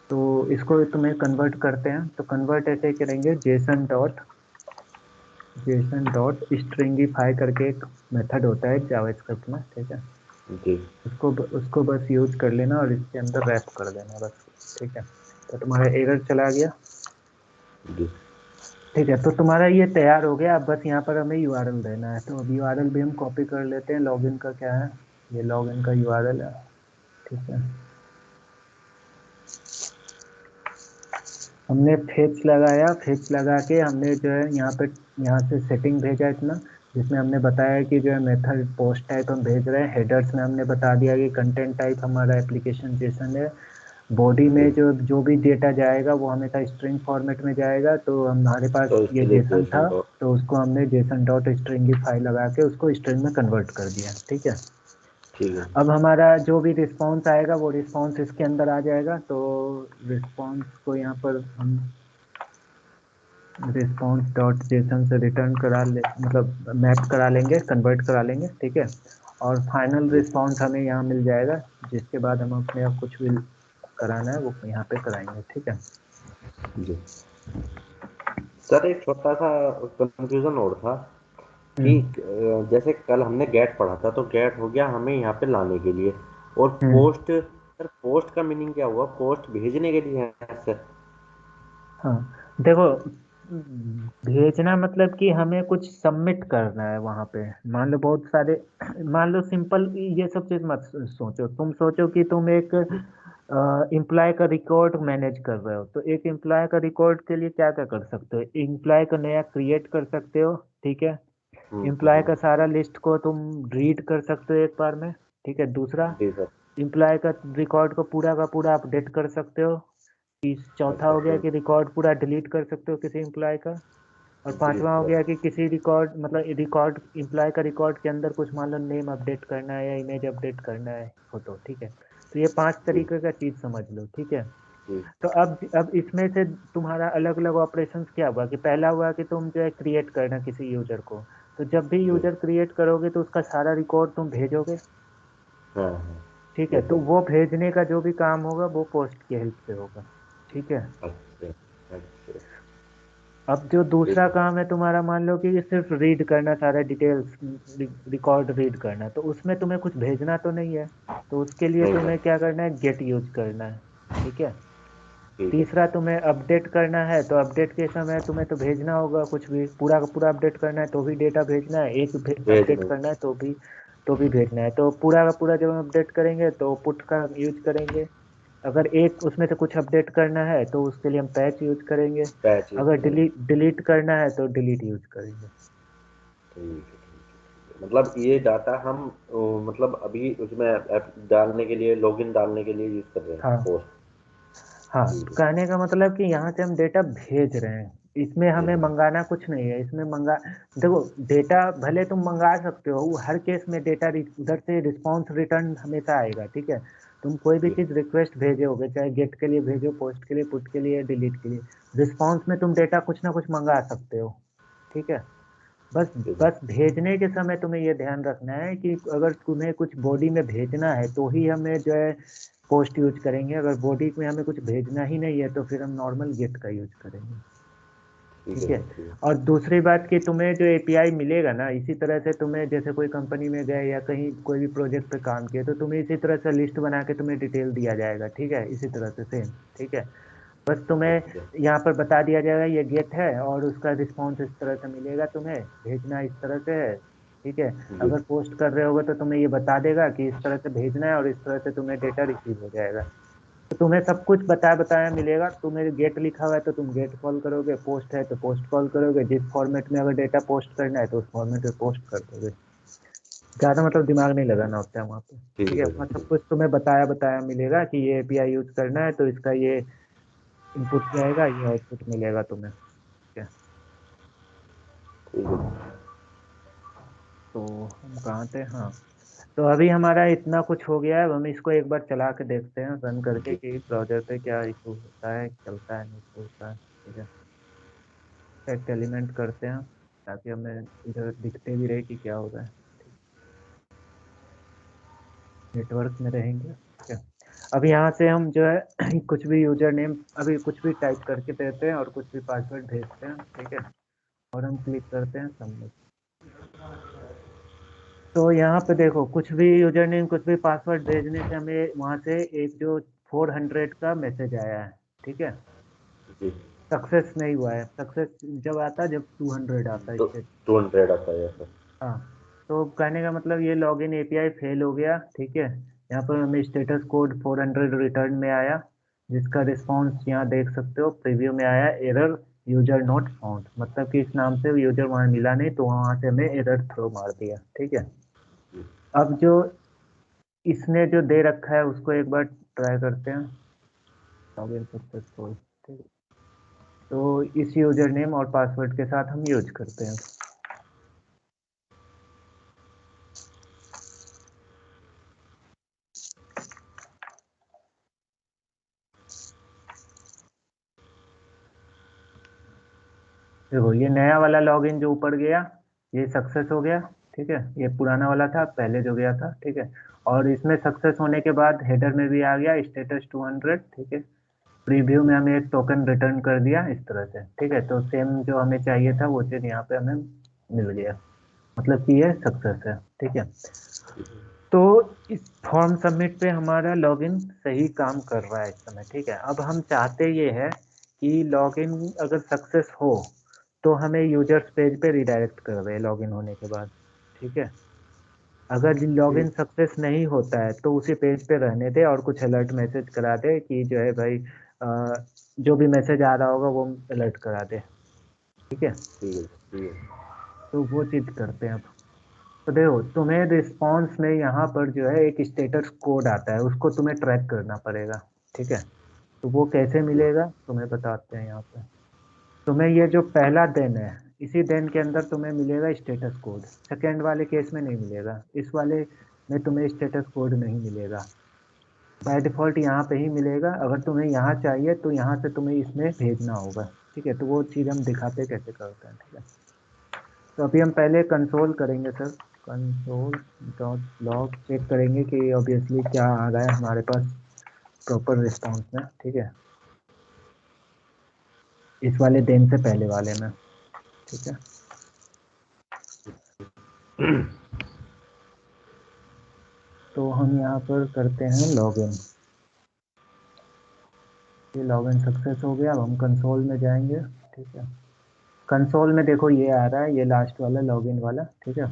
तो इसको तुम्हें कन्वर्ट करते हैं, तो कन्वर्ट ऐसे करेंगे जेसन डॉट स्ट्रिंगिफाई करके एक मेथड होता है जावास्क्रिप्ट में, ठीक है। जी। उसको बस यूज कर लेना और इसके अंदर रैप कर देना बस, ठीक है। तो तुम्हारा एरर चला गया, जी। ठीक है। तो तुम्हारा ये तैयार हो गया। अब बस यहाँ पर हमें यूआरएल देना है, तो अब यूआरएल भी हम कॉपी कर लेते हैं। लॉगिन का क्या है, ये लॉगिन का यूआरएल है, ठीक है। हमने फेच लगाया, फेच लगा के हमने जो है यहाँ से सेटिंग भेजा इतना, जिसमें हमने बताया कि जो है मेथड पोस्ट टाइप हम भेज रहे हैं। हेडर्स में हमने बता दिया कि कंटेंट टाइप हमारा एप्लीकेशन जेसन है। बॉडी में जी। जो जो भी डेटा जाएगा वो हमेशा स्ट्रिंग फॉर्मेट में जाएगा, तो हमारे पास तो ये इसके लिए जेसन था, जेसन डॉट। तो उसको हमने जेसन डॉट स्ट्रिंगिफाई लगा के उसको स्ट्रिंग में कन्वर्ट कर दिया, ठीक है। ठीक है। अब हमारा जो भी रिस्पॉन्स आएगा वो रिस्पॉन्स इसके अंदर आ जाएगा। तो रिस्पॉन्स को यहाँ पर हम रिस्पॉन्स डॉट जेसन से रिटर्न करा ले, मतलब मैप करा लेंगे, कन्वर्ट करा लेंगे, ठीक है। और फाइनल जी। रिस्पॉन्स हमें यहाँ मिल जाएगा, जिसके बाद हम अपने आप कुछ भी कराना है वो यहाँ पे कराएंगे, ठीक है। जी। सर एक छोटा सा कंफ्यूजन और था कि हम्म जैसे कल हमने गेट पढ़ा था तो गेट हो गया हमें यहाँ पे लाने के लिए, और हम्म पोस्ट, सर पोस्ट का मीनिंग क्या हुआ? पोस्ट भेजने के लिए है सर? हाँ देखो, भेजना मतलब कि हमें कुछ सबमिट करना है वहां पे। मान लो बहुत सारे मान लो सिंपल ये सब चीज मत सोचो। तुम सोचो कि तुम एक एम्प्लॉय का रिकॉर्ड मैनेज कर रहे हो, तो एक एम्प्लॉय का रिकॉर्ड के लिए क्या क्या कर सकते हो, एम्प्लॉय का नया क्रिएट कर सकते हो, ठीक है। एम्प्लॉय हम्म। का सारा लिस्ट को तुम रीड कर सकते हो एक बार में, ठीक है। दूसरा, जी सर। एम्प्लॉय का रिकॉर्ड को पूरा का पूरा अपडेट कर सकते हो। चौथा अच्छा हो गया अच्छा। कि रिकॉर्ड पूरा डिलीट कर सकते हो किसी एम्प्लॉय का। और जी पांचवा हो सर। गया कि किसी रिकॉर्ड मतलब रिकॉर्ड एम्प्लॉय का रिकॉर्ड के अंदर कुछ मान लो नेम अपडेट करना है या इमेज अपडेट करना है फोटो, ठीक है। तो ये 5 जी। तरीके का चीज समझ लो, ठीक है। जी। तो अब इसमें से तुम्हारा अलग अलग ऑपरेशंस क्या हुआ कि पहला हुआ कि तुम जो है क्रिएट करना किसी यूजर को। तो जब भी जी। यूजर क्रिएट करोगे तो उसका सारा रिकॉर्ड तुम भेजोगे, हाँ हाँ। ठीक है। यस तो सर। वो भेजने का जो भी काम होगा वो पोस्ट की हेल्प से होगा, ठीक है। अच्छा अच्छा। अब जो दूसरा काम है तुम्हारा, मान लो कि सिर्फ रीड करना, सारा डिटेल्स रिकॉर्ड रीड करना, तो उसमें तुम्हें कुछ भेजना तो नहीं है, तो उसके लिए नहीं तुम्हें सर। क्या करना है, गेट यूज करना है। ठीक है। ठीक है। तीसरा, तुम्हें अपडेट करना है, तो अपडेट के समय तुम्हें तो भेजना होगा कुछ भी, पूरा का पूरा अपडेट करना है तो भी डेटा भेजना है, एक भेज अपडेट दो। करना है तो भी भेजना है। तो पूरा का पूरा जब हम अपडेट करेंगे तो पुट का यूज करेंगे। अगर एक उसमें से कुछ अपडेट करना है तो उसके लिए हम पैच यूज करेंगे। पैच यूज अगर करेंगे। डिलीट करना है तो डिलीट यूज करेंगे। ठीक है, ठीक है। मतलब ये डाटा हम मतलब अभी उसमें ऐप डालने के लिए, लॉगिन डालने के लिए यूज कर रहे हैं हाँ पोस्ट। हाँ, ठीक है। कहने का मतलब कि यहाँ से हम डेटा भेज रहे हैं, इसमें भेज हमें रहे हैं। मंगाना कुछ नहीं है। इसमें देखो, डेटा भले तुम मंगा सकते हो, वो हर केस में डेटा उधर से रिस्पांस रिटर्न हमेशा आएगा। ठीक है। तुम कोई भी ठीक चीज़ रिक्वेस्ट भेजोगे, चाहे गेट के लिए भेजो, पोस्ट के लिए, पुट के लिए, डिलीट के लिए, रिस्पांस में तुम डेटा कुछ ना कुछ मंगा सकते हो। ठीक है। बस ठीक है। बस भेजने के समय तुम्हें ये ध्यान रखना है कि अगर तुम्हें कुछ बॉडी में भेजना है तो ही हमें जो है पोस्ट यूज करेंगे, अगर बॉडी में हमें कुछ भेजना ही नहीं है तो फिर हम नॉर्मल गेट का यूज करेंगे। ठीक ठीक है है। सर। ठीक है। और दूसरी बात कि तुम्हें जो एपीआई मिलेगा ना, इसी तरह से तुम्हें जैसे कोई कंपनी में गए या कहीं कोई भी प्रोजेक्ट पे काम किए तो तुम्हें इसी तरह से लिस्ट बना के तुम्हें डिटेल दिया जाएगा। ठीक है, इसी तरह से सेम। ठीक है। बस तुम्हें अच्छा। यहाँ पर बता दिया जाएगा ये गेट है और उसका रिस्पॉन्स इस तरह से मिलेगा, तुम्हें भेजना इस तरह से है। ठीक है। जी। अगर पोस्ट कर रहे होगे तो तुम्हें ये बता देगा कि इस तरह से भेजना है और इस तरह से तुम्हें डेटा रिसीव हो जाएगा। तो तुम्हें सब कुछ बताया बताया मिलेगा। तुम्हें गेट लिखा हुआ है तो तुम गेट कॉल करोगे, पोस्ट है तो पोस्ट कॉल करोगे, जिस फॉर्मेट में अगर डेटा पोस्ट करना है तो उस फॉर्मेट में पोस्ट कर दोगे। ज़्यादा मतलब दिमाग नहीं लगाना होता है वहाँ पे। ठीक ठीक है, है वहाँ सब सर। कुछ तुम्हें बताया बताया मिलेगा कि ये एपीआई यूज करना है तो इसका ये इनपुट जाएगा, ये आउटपुट मिलेगा तुम्हें। ठीक है। ठीक है। तो हम कहाँ थे, हाँ। तो अभी हमारा इतना कुछ हो गया है, अब हम इसको एक बार चला के देखते हैं रन करके जी। कि ब्राउजर पे क्या इशू होता है, चलता है नहीं चलता है। ठीक है। टेक्स्ट एलिमेंट करते हैं ताकि हमें इधर दिखते भी रहे कि क्या हो रहा है। नेटवर्क में रहेंगे। ठीक है। अब यहाँ से हम जो है कुछ भी यूजर नेम अभी कुछ भी टाइप करके देते हैं और कुछ भी पासवर्ड भेजते हैं। ठीक है। और हम क्लिक करते हैं सबमिट। तो यहाँ पे देखो, कुछ भी यूजर नेम कुछ भी पासवर्ड भेजने से हमें वहाँ से एक जो 400 का मैसेज आया है। ठीक है। जी। सक्सेस नहीं हुआ है, सक्सेस जब आता है जब 200 आता है तो स्टेट। 200 आता है सर। हाँ। तो कहने का मतलब ये लॉगिन एपीआई फेल हो गया। ठीक है। यहाँ पर हमें स्टेटस कोड 400 रिटर्न में आया, जिसका रिस्पांस यहाँ देख सकते हो, प्रीव्यू में आया एरर यूजर नॉट फाउंड, मतलब कि इस नाम से यूजर वहाँ मिला नहीं तो वहाँ से हमें एरर थ्रो मार दिया। ठीक है। जी। अब जो इसने जो दे रखा है उसको एक बार ट्राई करते हैं, लॉगिन सक्सेसफुल। ठीक है। तो इस यूजर नेम और पासवर्ड के साथ हम यूज करते हैं। देखो, ये नया वाला लॉगिन जो ऊपर गया ये सक्सेस हो गया। ठीक है। ये पुराना वाला था पहले जो गया था। ठीक है। और इसमें सक्सेस होने के बाद हेडर में भी आ गया स्टेटस 200। ठीक है। प्रीव्यू में हमें एक टोकन रिटर्न कर दिया इस तरह से। ठीक है। तो सेम जो हमें चाहिए था वो चीज़ यहाँ पे हमें मिल गया, मतलब कि ये सक्सेस है। ठीक है। तो इस फॉर्म सबमिट पे हमारा लॉगिन सही काम कर रहा है इस समय। ठीक है। अब हम चाहते ये है कि लॉगिन अगर सक्सेस हो तो हमें यूजर्स पेज पे रिडायरेक्ट कर दे लॉगिन होने के बाद। ठीक है। अगर लॉगिन ठीक। सक्सेस नहीं होता है तो उसी पेज पे रहने दे और कुछ अलर्ट मैसेज करा दे कि जो है भाई जो भी मैसेज आ रहा होगा वो अलर्ट करा दे। ठीक है। ठीक है। ठीक है। तो वो चीज़ करते हैं अब। तो देखो, तुम्हें रिस्पॉन्स में यहाँ पर जो है एक स्टेटस कोड आता है, उसको तुम्हें ट्रैक करना पड़ेगा। ठीक है। तो वो कैसे जी। मिलेगा तुम्हें बताते हैं यहाँ पे। तुम्हें ये जो पहला दिन है, इसी दिन के अंदर तुम्हें मिलेगा स्टेटस कोड। सेकेंड वाले केस में नहीं मिलेगा, इस वाले में तुम्हें स्टेटस कोड नहीं मिलेगा। बाय डिफॉल्ट यहाँ पे ही मिलेगा। अगर तुम्हें यहाँ चाहिए तो यहाँ से तुम्हें इसमें भेजना होगा। ठीक है। तो वो चीज़ हम दिखाते कैसे करते हैं। ठीक है। तो अभी हम पहले कंसोल करेंगे sir, console dot log check करेंगे कि ऑब्वियसली क्या आ रहा है हमारे पास प्रॉपर रिस्पॉन्स में। ठीक है। इस वाले दिन से पहले वाले में, ठीक है। तो हम यहाँ पर करते हैं लॉगिन। ये लॉगिन सक्सेस हो गया। अब हम कंसोल में जाएंगे, ठीक है। कंसोल में देखो ये आ रहा है, ये लास्ट वाला लॉगिन वाला, ठीक है।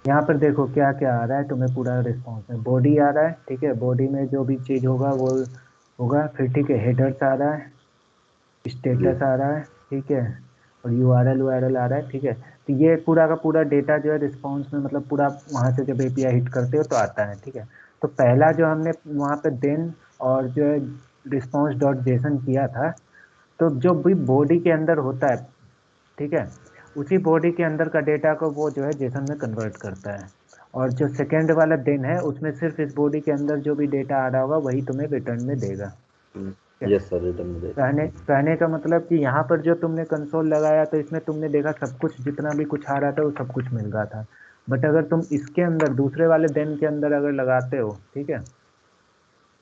यहाँ पर देखो क्या क्या आ रहा है, तुम्हें पूरा रिस्पॉन्स में बॉडी आ रहा है, ठीक है। बॉडी में जो भी चीज़ होगा वो होगा, फिर ठीक है। हेडर्स आ रहा है, स्टेटस आ रहा है, ठीक है। और URL आ रहा है, ठीक है। तो ये पूरा का पूरा डेटा जो है रिस्पॉन्स में, मतलब पूरा वहाँ से जब API हिट करते हो तो आता है, ठीक है। तो पहला जो हमने वहाँ पे देन और जो है रिस्पॉन्स डॉट जेसन किया था, तो जो भी बॉडी के अंदर होता है, ठीक है, उसी बॉडी के अंदर का डेटा को वो जो है जेसन में कन्वर्ट करता है। और जो सेकेंड वाला दिन है उसमें सिर्फ इस बॉडी के अंदर जो भी डेटा आ रहा होगा वही तुम्हें रिटर्न में देगा। यस सर, रिटर्न में देगा। कहने का मतलब कि यहाँ पर जो तुमने कंसोल लगाया तो इसमें तुमने देखा सब कुछ, जितना भी कुछ आ रहा था वो सब कुछ मिल रहा था। बट अगर तुम इसके अंदर दूसरे वाले दिन के अंदर अगर लगाते हो, ठीक है,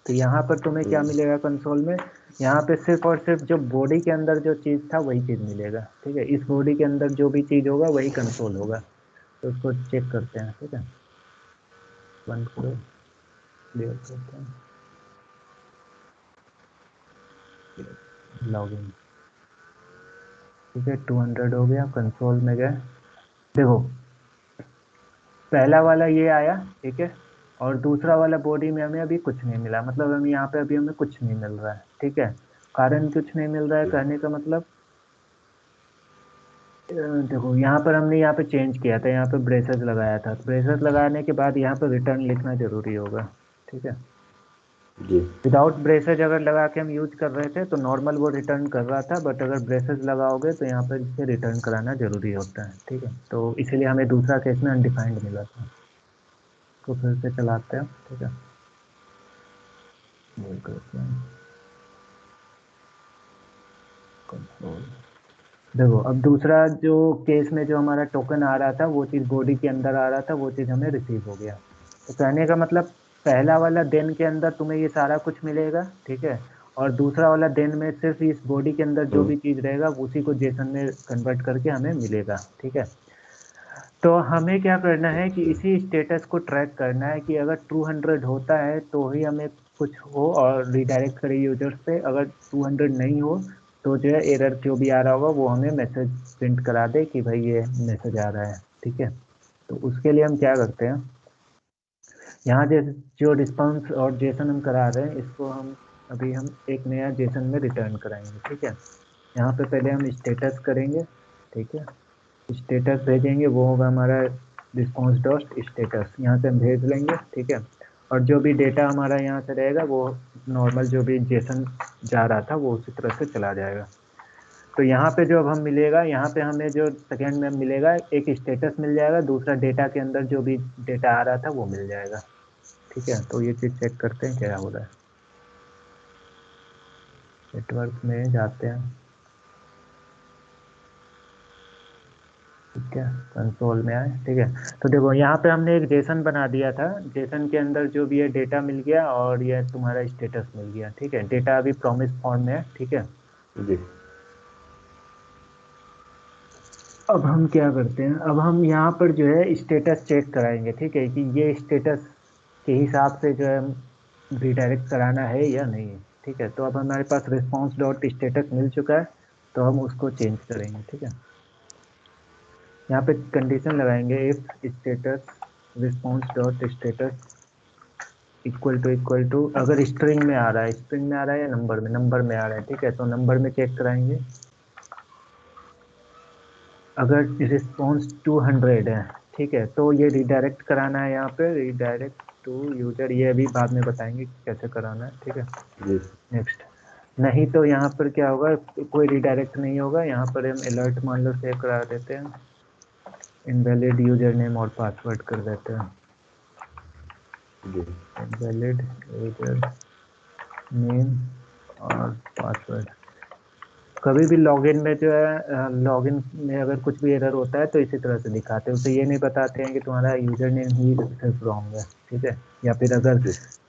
तो यहाँ पर तुम्हें क्या मिलेगा कंसोल में, यहाँ पे सिर्फ और सिर्फ जो बॉडी के अंदर जो चीज़ था वही चीज़ मिलेगा, ठीक है। इस बॉडी के अंदर जो भी चीज़ होगा वही कंसोल होगा। तो उसको चेक करते हैं, ठीक है। बंद करो, क्लियर करते हैं, लॉगिन, ठीक है। 200 हो गया। कंसोल में गए, देखो पहला वाला ये आया, ठीक है। और दूसरा वाला बॉडी में हमें अभी कुछ नहीं मिला, मतलब हमें यहाँ पे अभी हमें कुछ नहीं मिल रहा है, ठीक है। कारण कुछ नहीं मिल रहा है कहने का मतलब, देखो यहाँ पर हमने यहाँ पे चेंज किया था, यहाँ पे ब्रेसेस लगाया था। ब्रेसेस लगाने के बाद यहाँ पे रिटर्न लिखना जरूरी होगा, ठीक है। जी विदाउट ब्रेसेज अगर लगा के हम यूज कर रहे थे तो नॉर्मल वो रिटर्न कर रहा था, बट अगर ब्रेसेज लगाओगे तो यहाँ पर इसे रिटर्न कराना जरूरी होता है, ठीक है। तो इसीलिए हमें दूसरा केस में अनडिफाइंड मिला था। तो फिर से चलाते हैं, ठीक है। ये करते हैं कंट्रोल। देखो अब दूसरा जो केस में जो हमारा टोकन आ रहा था वो चीज़ बॉडी के अंदर आ रहा था, वो चीज़ हमें रिसीव हो गया। तो कहने का मतलब पहला वाला दिन के अंदर तुम्हें ये सारा कुछ मिलेगा, ठीक है। और दूसरा वाला दिन में सिर्फ इस बॉडी के अंदर जो भी चीज़ रहेगा उसी को जेसन में कन्वर्ट करके हमें मिलेगा, ठीक है। तो हमें क्या करना है कि इसी स्टेटस को ट्रैक करना है कि अगर 200 होता है तो ही हमें कुछ हो और रिडायरेक्ट करे यूजर्स पे। अगर 200 नहीं हो तो जो है एरर जो भी आ रहा होगा वो हमें मैसेज प्रिंट करा दे कि भाई ये मैसेज आ रहा है, ठीक है। तो उसके लिए हम क्या करते हैं, यहाँ जैसे जो रिस्पॉन्स और जेसन हम करा रहे हैं इसको हम अभी हम एक नया जेसन में रिटर्न कराएंगे, ठीक है। यहाँ पे पहले हम स्टेटस करेंगे, ठीक है। स्टेटस भेजेंगे, वो होगा हमारा रिस्पॉन्स डॉट स्टेटस, यहाँ से हम भेज लेंगे, ठीक है। और जो भी डेटा हमारा यहाँ से रहेगा वो नॉर्मल जो भी जेसन जा रहा था वो उसी तरह से चला जाएगा। तो यहाँ पे जो अब हम मिलेगा, यहाँ पे हमें जो सेकेंड में मिलेगा एक स्टेटस मिल जाएगा, दूसरा डेटा के अंदर जो भी डेटा आ रहा था वो मिल जाएगा, ठीक है। तो ये चीज़ चेक करते हैं क्या हो रहा है। नेटवर्क में जाते हैं, ठीक है। कंसोल में आए, ठीक है। तो देखो यहाँ पे हमने एक जेसन बना दिया था, जेसन के अंदर जो भी है डेटा मिल गया और ये तुम्हारा स्टेटस मिल गया, ठीक है। डेटा अभी प्रॉमिस फॉर्म में है, ठीक है। जी अब हम क्या करते हैं, अब हम यहाँ पर जो है स्टेटस चेक कराएंगे, ठीक है, कि ये स्टेटस के हिसाब से जो है रिडायरेक्ट कराना है या नहीं, ठीक है। तो अब हमारे पास रिस्पॉन्स डॉट स्टेटस मिल चुका है, तो हम उसको चेंज करेंगे, ठीक है। यहाँ पे कंडीशन लगाएंगे if status response dot status equal to, अगर स्ट्रिंग में आ रहा है, स्ट्रिंग में आ रहा है या नंबर में आ रहा है, ठीक है। तो नंबर में चेक कराएंगे। अगर रिस्पॉन्स 200 है, ठीक है, तो ये रिडायरेक्ट कराना है, यहाँ पे रिडायरेक्ट टू यूजर, ये अभी बाद में बताएंगे कि कैसे कराना है, ठीक है। जी नेक्स्ट, नहीं तो यहाँ पर क्या होगा, कोई रिडायरेक्ट नहीं होगा। यहाँ पर हम अलर्ट मान लो सेव करा देते हैं, इनवैलिड यूजर नेम और पासवर्ड कर देते हैं, जी इनवैलिड यूजर नेम और पासवर्ड। कभी भी लॉगिन में जो है लॉगिन में अगर कुछ भी एरर होता है तो इसी तरह से दिखाते हैं, उसे ये नहीं बताते हैं कि तुम्हारा यूजर नेम ही सिर्फ रॉन्ग है, ठीक है, या फिर अगर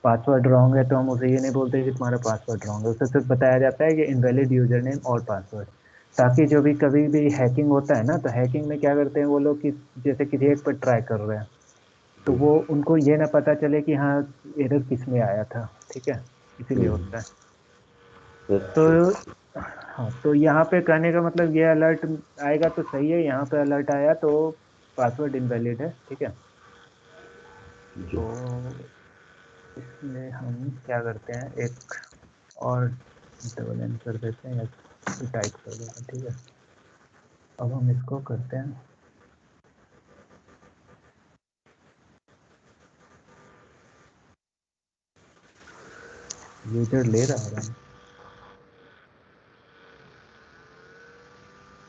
पासवर्ड रॉन्ग है तो हम उसे ये नहीं बोलते कि तुम्हारा पासवर्ड रॉन्ग है, उसे सिर्फ बताया जाता है कि इनवैलिड यूजर नेम और पासवर्ड। ताकि जो भी कभी भी हैकिंग होता है ना, तो हैकिंग में क्या करते हैं वो लोग कि जैसे किसी एक पर ट्राई कर रहे हैं तो वो उनको ये ना पता चले कि हाँ एरर किस में आया था, ठीक है, इसीलिए होता है। तो हाँ, तो यहाँ पे कहने का मतलब ये अलर्ट आएगा तो सही है, यहाँ पे अलर्ट आया तो पासवर्ड इनवैलिड है, ठीक है। तो इसमें हम क्या करते हैं, एक और डबल एन कर देते हैं या टाइप कर देते हैं, ठीक है। अब हम इसको करते हैं यूजर ले रहा है।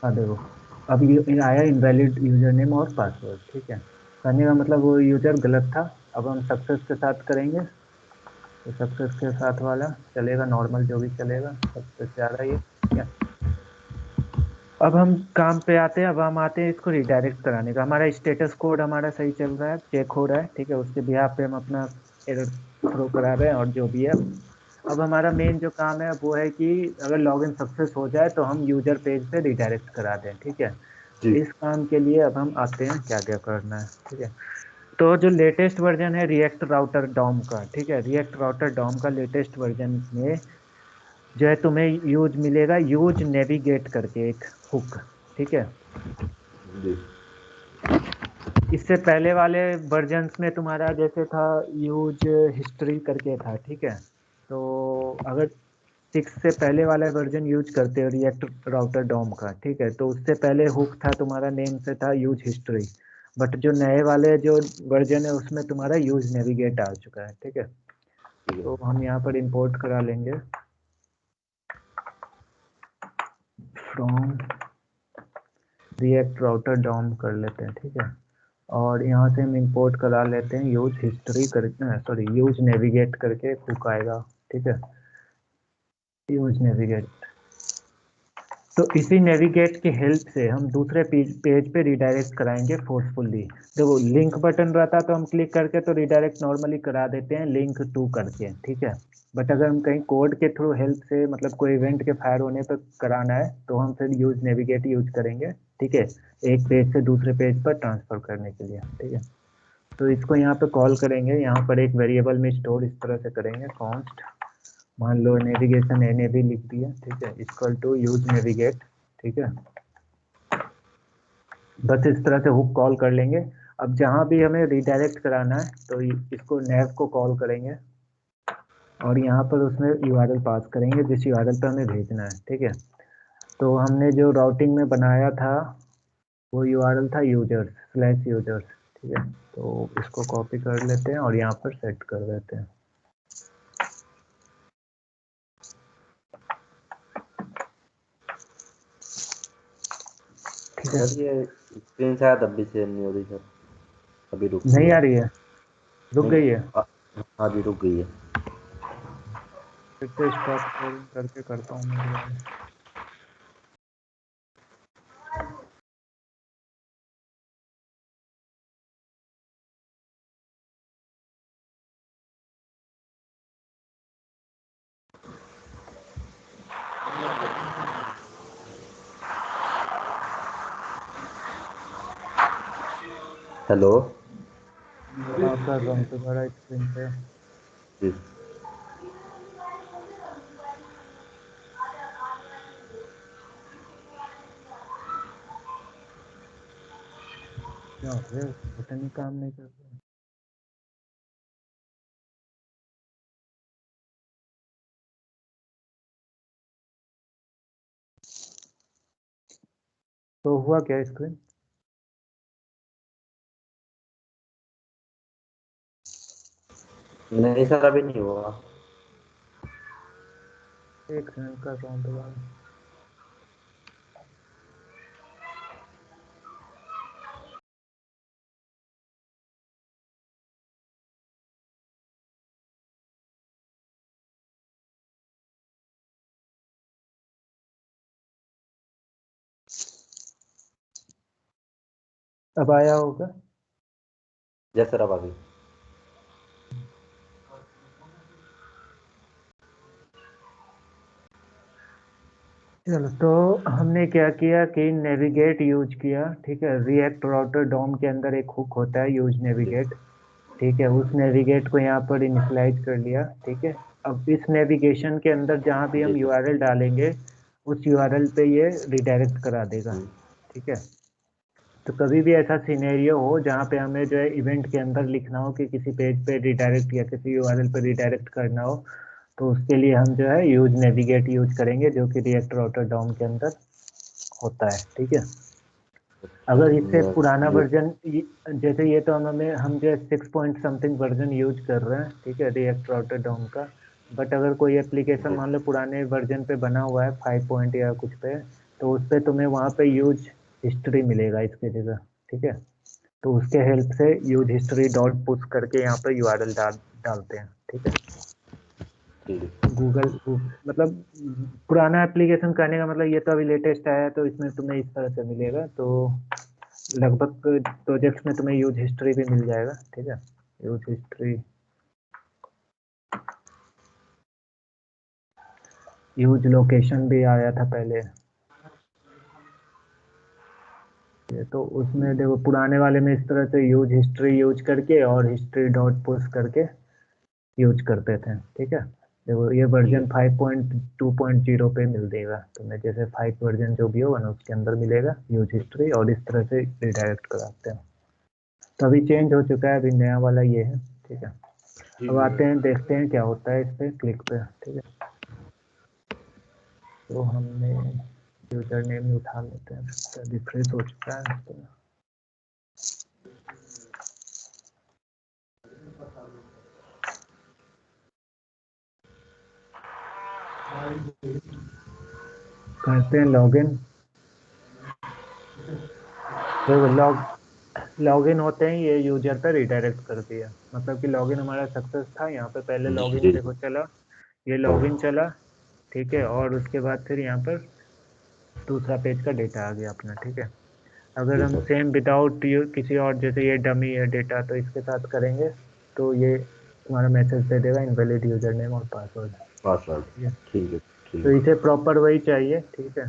हाँ देखो, अब ये आया इनवैलिड यूजर नेम और पासवर्ड, ठीक है। करने का मतलब वो यूजर गलत था। अब हम सक्सेस के साथ करेंगे, तो सक्सेस के साथ वाला चलेगा, नॉर्मल जो भी चलेगा, सबसे ज़्यादा ये, ठीक है। अब हम काम पे आते हैं, अब हम आते हैं इसको रिडायरेक्ट कराने का। हमारा स्टेटस कोड हमारा सही चल रहा है, चेक हो रहा है, ठीक है, उसके बिहाफ पे हम अपना एरर थ्रो करा रहे हैं और जो भी है। अब हमारा मेन जो काम है वो है कि अगर लॉगिन सक्सेस हो जाए तो हम यूजर पेज पे रिडायरेक्ट करा दें, ठीक है। जी इस काम के लिए अब हम आते हैं क्या क्या करना है, ठीक है। तो जो लेटेस्ट वर्जन है रिएक्ट राउटर डॉम का, ठीक है, रिएक्ट राउटर डॉम का लेटेस्ट वर्जन में जो है तुम्हें यूज मिलेगा, यूज नेविगेट करके एक हुक, ठीक है। जी इससे पहले वाले वर्जन्स में तुम्हारा जैसे था यूज हिस्ट्री करके था, ठीक है। तो अगर 6 से पहले वाला वर्जन यूज करते हो रिएक्ट राउटर डॉम का, ठीक है, तो उससे पहले हुक था तुम्हारा, नेम से था यूज हिस्ट्री। बट जो नए वाले जो वर्जन है उसमें तुम्हारा यूज नेविगेट आ चुका है, ठीक है। ठीक है। तो हम यहाँ पर इंपोर्ट करा लेंगे फ्रॉम रिएक्ट राउटर डॉम कर लेते हैं, ठीक है। और यहाँ से हम इंपोर्ट करा लेते हैं यूज हिस्ट्री करके, सॉरी यूज नेविगेट करके हुक आएगा, ठीक है, यूज नेविगेट। तो इसी नेविगेट की हेल्प से हम दूसरे पेज पे रिडायरेक्ट कराएंगे फोर्सफुली। देखो लिंक बटन रहता तो हम क्लिक करके तो रिडायरेक्ट नॉर्मली करा देते हैं लिंक टू करके, ठीक है। बट अगर हम कहीं कोड के थ्रू हेल्प से मतलब कोई इवेंट के फायर होने पर कराना है तो हम फिर यूज नेविगेट यूज करेंगे, ठीक है, एक पेज से दूसरे पेज पर ट्रांसफर करने के लिए, ठीक है। तो इसको यहाँ पे कॉल करेंगे, यहाँ पर एक वेरिएबल में स्टोर इस तरह से करेंगे, कॉन्स्ट मान लो नेविगेशन एन भी लिख दिया, ठीक है, इक्वल टू यूज नेविगेट, ठीक है। बस इस तरह से हुक कॉल कर लेंगे। अब जहाँ भी हमें रिडायरेक्ट कराना है तो इसको नेव को कॉल करेंगे और यहाँ पर उसमें यूआरएल पास करेंगे जिस यूआरएल पर हमें भेजना है, ठीक है। तो हमने जो राउटिंग में बनाया था वो यूआरएल था यूजर्स स्लैश यूजर्स, ठीक है। तो इसको कॉपी कर लेते हैं और यहाँ पर सेट कर देते हैं, ठीक है। सर ये स्क्रीन शायद अभी से नहीं हो रही सर, अभी रुक गई नहीं आ है। रही है, रुक नहीं, गई है। हाँ जी रुक गई है। फिर से स्टॉप शेयरिंग करके करता हूँ मैं दोबारा। हेलो। हाँ कर रहा हूँ दोबारा स्क्रीन पे। जी क्या हो गया, बटन ही काम नहीं कर रहा। तो हुआ क्या स्क्रीन? नहीं सर अभी नहीं हुआ। एक सेकंड कर रहा हूँ दोबारा। अब आया होगा। जैसे सर अब अभी चलो, तो हमने क्या किया कि नेविगेट यूज किया, ठीक है। रिएक्ट राउटर डॉम के अंदर एक हुक होता है यूज जी नेविगेट, ठीक है। उस नेविगेट को यहाँ पर इनिशियलाइज कर लिया, ठीक है। अब इस नेविगेशन के अंदर जहाँ भी जी हम सर। यूआरएल डालेंगे उस यूआरएल पे ये रिडायरेक्ट करा देगा, ठीक है। तो कभी भी ऐसा सिनेरियो हो जहाँ पे हमें जो है इवेंट के अंदर लिखना हो कि किसी पेज पे रिडायरेक्ट या किसी यूआरएल पे रिडायरेक्ट करना हो, तो उसके लिए हम जो है यूज नेविगेट यूज करेंगे, जो कि रिएक्ट राउटर डॉम के अंदर होता है, ठीक है। अगर इससे पुराना वर्जन, जैसे ये तो हम जो है 6 पॉइंट समथिंग वर्जन यूज कर रहे हैं, ठीक है, रिएक्ट राउटर डॉम का। बट अगर कोई एप्लीकेशन मान लो पुराने वर्जन पे बना हुआ है 5 पॉइंट या कुछ पे, तो उस पे तुम्हें वहाँ पे यूज हिस्ट्री मिलेगा इसके जगह, ठीक है। तो उसके हेल्प से यूज हिस्ट्री डॉट पुश करके यहाँ पे यूआरएल डालते हैं, ठीक है। गूगल मतलब पुराना एप्लीकेशन करने का मतलब ये तो अभी लेटेस्ट आया है, तो इसमें तुम्हें इस तरह से मिलेगा। तो लगभग प्रोजेक्ट्स में तुम्हें यूज हिस्ट्री भी मिल जाएगा, ठीक है। यूज हिस्ट्री, यूज लोकेशन भी आया था पहले। ये तो उसमें देखो पुराने वाले में इस तरह से यूज हिस्ट्री यूज करके और हिस्ट्री डॉट पुश करके यूज करते थे, ठीक है। देखो ये वर्जन 5.2.0 पे मिल देगा तुम्हें, जैसे 5 वर्जन जो भी होगा ना उसके अंदर मिलेगा यूज हिस्ट्री, और इस तरह से रिडायरेक्ट कराते हैं। तो अभी चेंज हो चुका है, अभी नया वाला ये है, ठीक है। अब आते हैं, देखते हैं क्या होता है इस पे क्लिक पे, ठीक है। तो हमने यूजर नेम उठा लेते हैं, रिफ्रेश हो चुका है तो। करते हैं लॉगिन। देखो लॉगिन होते ही ये यूजर पे रिडायरेक्ट कर दिया, मतलब कि लॉगिन हमारा सक्सेस था। यहाँ पे पहले लॉगिन देखो चला, ये लॉगिन चला, ठीक है। और उसके बाद फिर यहाँ पर दूसरा पेज का डेटा आ गया अपना, ठीक है। अगर हम सेम विदाउट किसी और, जैसे ये डमी है डेटा, तो इसके साथ करेंगे तो ये तुम्हारा मैसेज दे देगा इनवैलिड यूजर नेम और पासवर्ड, ठीक है। ठीक है। तो इसे प्रॉपर वही चाहिए, ठीक है।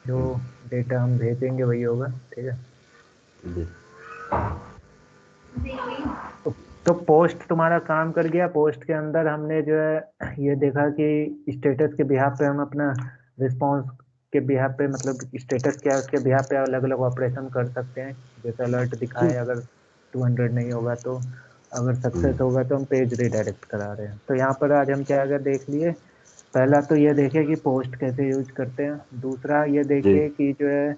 जो डेटा हम भेजेंगे वही होगा, ठीक है। तो पोस्ट तुम्हारा काम कर गया। पोस्ट के अंदर हमने जो है ये देखा कि स्टेटस के बिहाफ पे हम अपना रिस्पॉन्स के बिहाफ पे, मतलब स्टेटस क्या है उसके बिहाफ पे अलग अलग ऑपरेशन कर सकते हैं। जैसे अलर्ट दिखाए अगर 200 नहीं होगा तो, अगर सक्सेस होगा तो हम पेज रिडायरेक्ट करा रहे हैं। तो यहाँ पर आज हम क्या अगर देख लिए, पहला तो ये देखे कि पोस्ट कैसे यूज करते हैं, दूसरा ये देखे कि जो है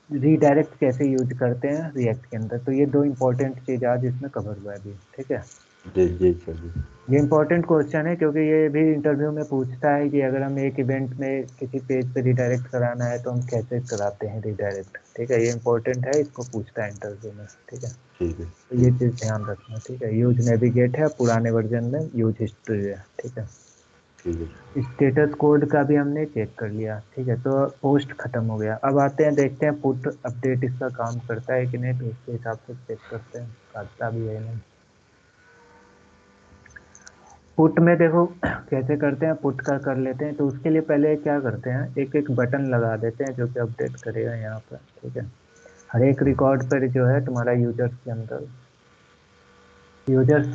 रीडायरेक्ट कैसे यूज करते हैं रिएक्ट के अंदर। तो ये दो इंपॉर्टेंट चीज आज इसमें कवर हुआ है अभी, ठीक है। ये इंपॉर्टेंट क्वेश्चन है क्योंकि ये भी इंटरव्यू में पूछता है कि अगर हम एक इवेंट में किसी पेज पे रिडायरेक्ट कराना है तो हम कैसे कराते हैं रिडायरेक्ट, ठीक है। ये इंपॉर्टेंट है, इसको पूछता है इंटरव्यू में, ठीक है। तो ये चीज ध्यान रखना, ठीक है। यूज नेविगेट है, पुराने वर्जन में यूज हिस्ट्री है, ठीक है। स्टेटस कोड का भी हमने चेक कर लिया, ठीक है। तो पोस्ट खत्म हो गया। अब आते हैं देखते हैं पुट अपडेट इसका काम करता है कि नहीं, तो उसके हिसाब से चेक करते हैं करता भी है नहीं। पुट में देखो कैसे करते हैं, पुट का कर लेते हैं। तो उसके लिए पहले क्या करते हैं, एक एक बटन लगा देते हैं जो कि अपडेट करेगा यहाँ पर, ठीक है। हर एक रिकॉर्ड पर जो है तुम्हारा यूजर्स के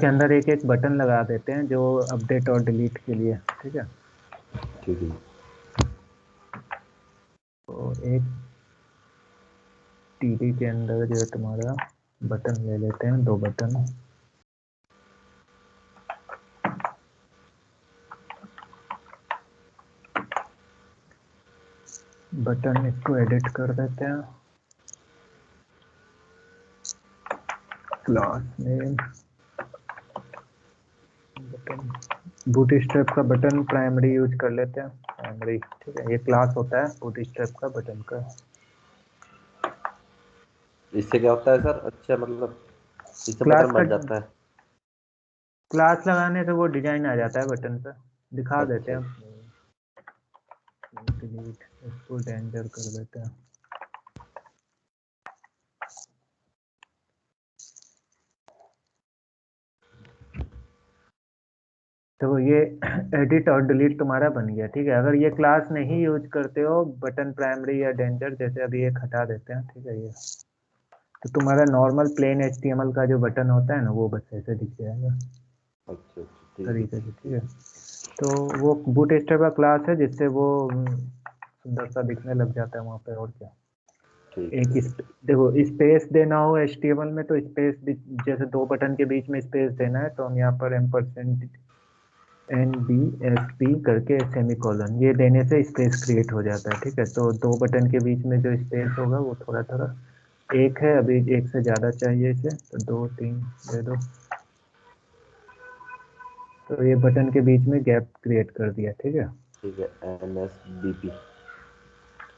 अंदर एक एक बटन लगा देते हैं जो अपडेट और डिलीट के लिए, ठीक है। तो एक टीडी के अंदर जो है तुम्हारा बटन ले लेते हैं, 2 बटन। बटन इसको एडिट कर देते हैं, क्लास नेम बटन, बूटस्ट्रैप का बटन प्राइमरी यूज कर लेते हैं, प्राइमरी, ठीक है। ये क्लास होता है बूटस्ट्रैप का बटन का। इससे क्या होता है सर? अच्छा, मतलब इससे क्लास बटन का बन जाता है? क्लास लगाने से वो डिजाइन आ जाता है बटन पे, दिखा देते अच्छा। हैं। डिलीट, इसको डेंजर कर देते हैं। तो ये एडिट और डिलीट तुम्हारा बन गया, ठीक है। अगर ये क्लास नहीं यूज करते हो, बटन प्राइमरी या डेंजर, जैसे अभी एक हटा देते हैं, ठीक है, ये तो तुम्हारा नॉर्मल प्लेन HTML का जो बटन होता है ना, वो बस ऐसे दिख जाएगा अच्छा ठीक है। तरीके से, ठीक है। तो वो बूटस्ट्रैप का क्लास है, जिससे वो सुंदर सा दिखने लग जाता है वहाँ पे, और क्या। ठीक एक है। देखो, स्पेस देना हो HTML में तो स्पेस, जैसे दो बटन के बीच में स्पेस देना है, तो हम यहाँ पर %NBSP करके सेमीकोलन, ये देने से स्पेस क्रिएट हो जाता है, ठीक है। तो दो बटन के बीच में जो स्पेस होगा वो थोड़ा थोड़ा, एक है अभी, एक से ज़्यादा चाहिए इसे, तो 2 3 दे दो। तो ये बटन के बीच में गैप क्रिएट कर दिया, ठीक है। ठीक है। MSBP।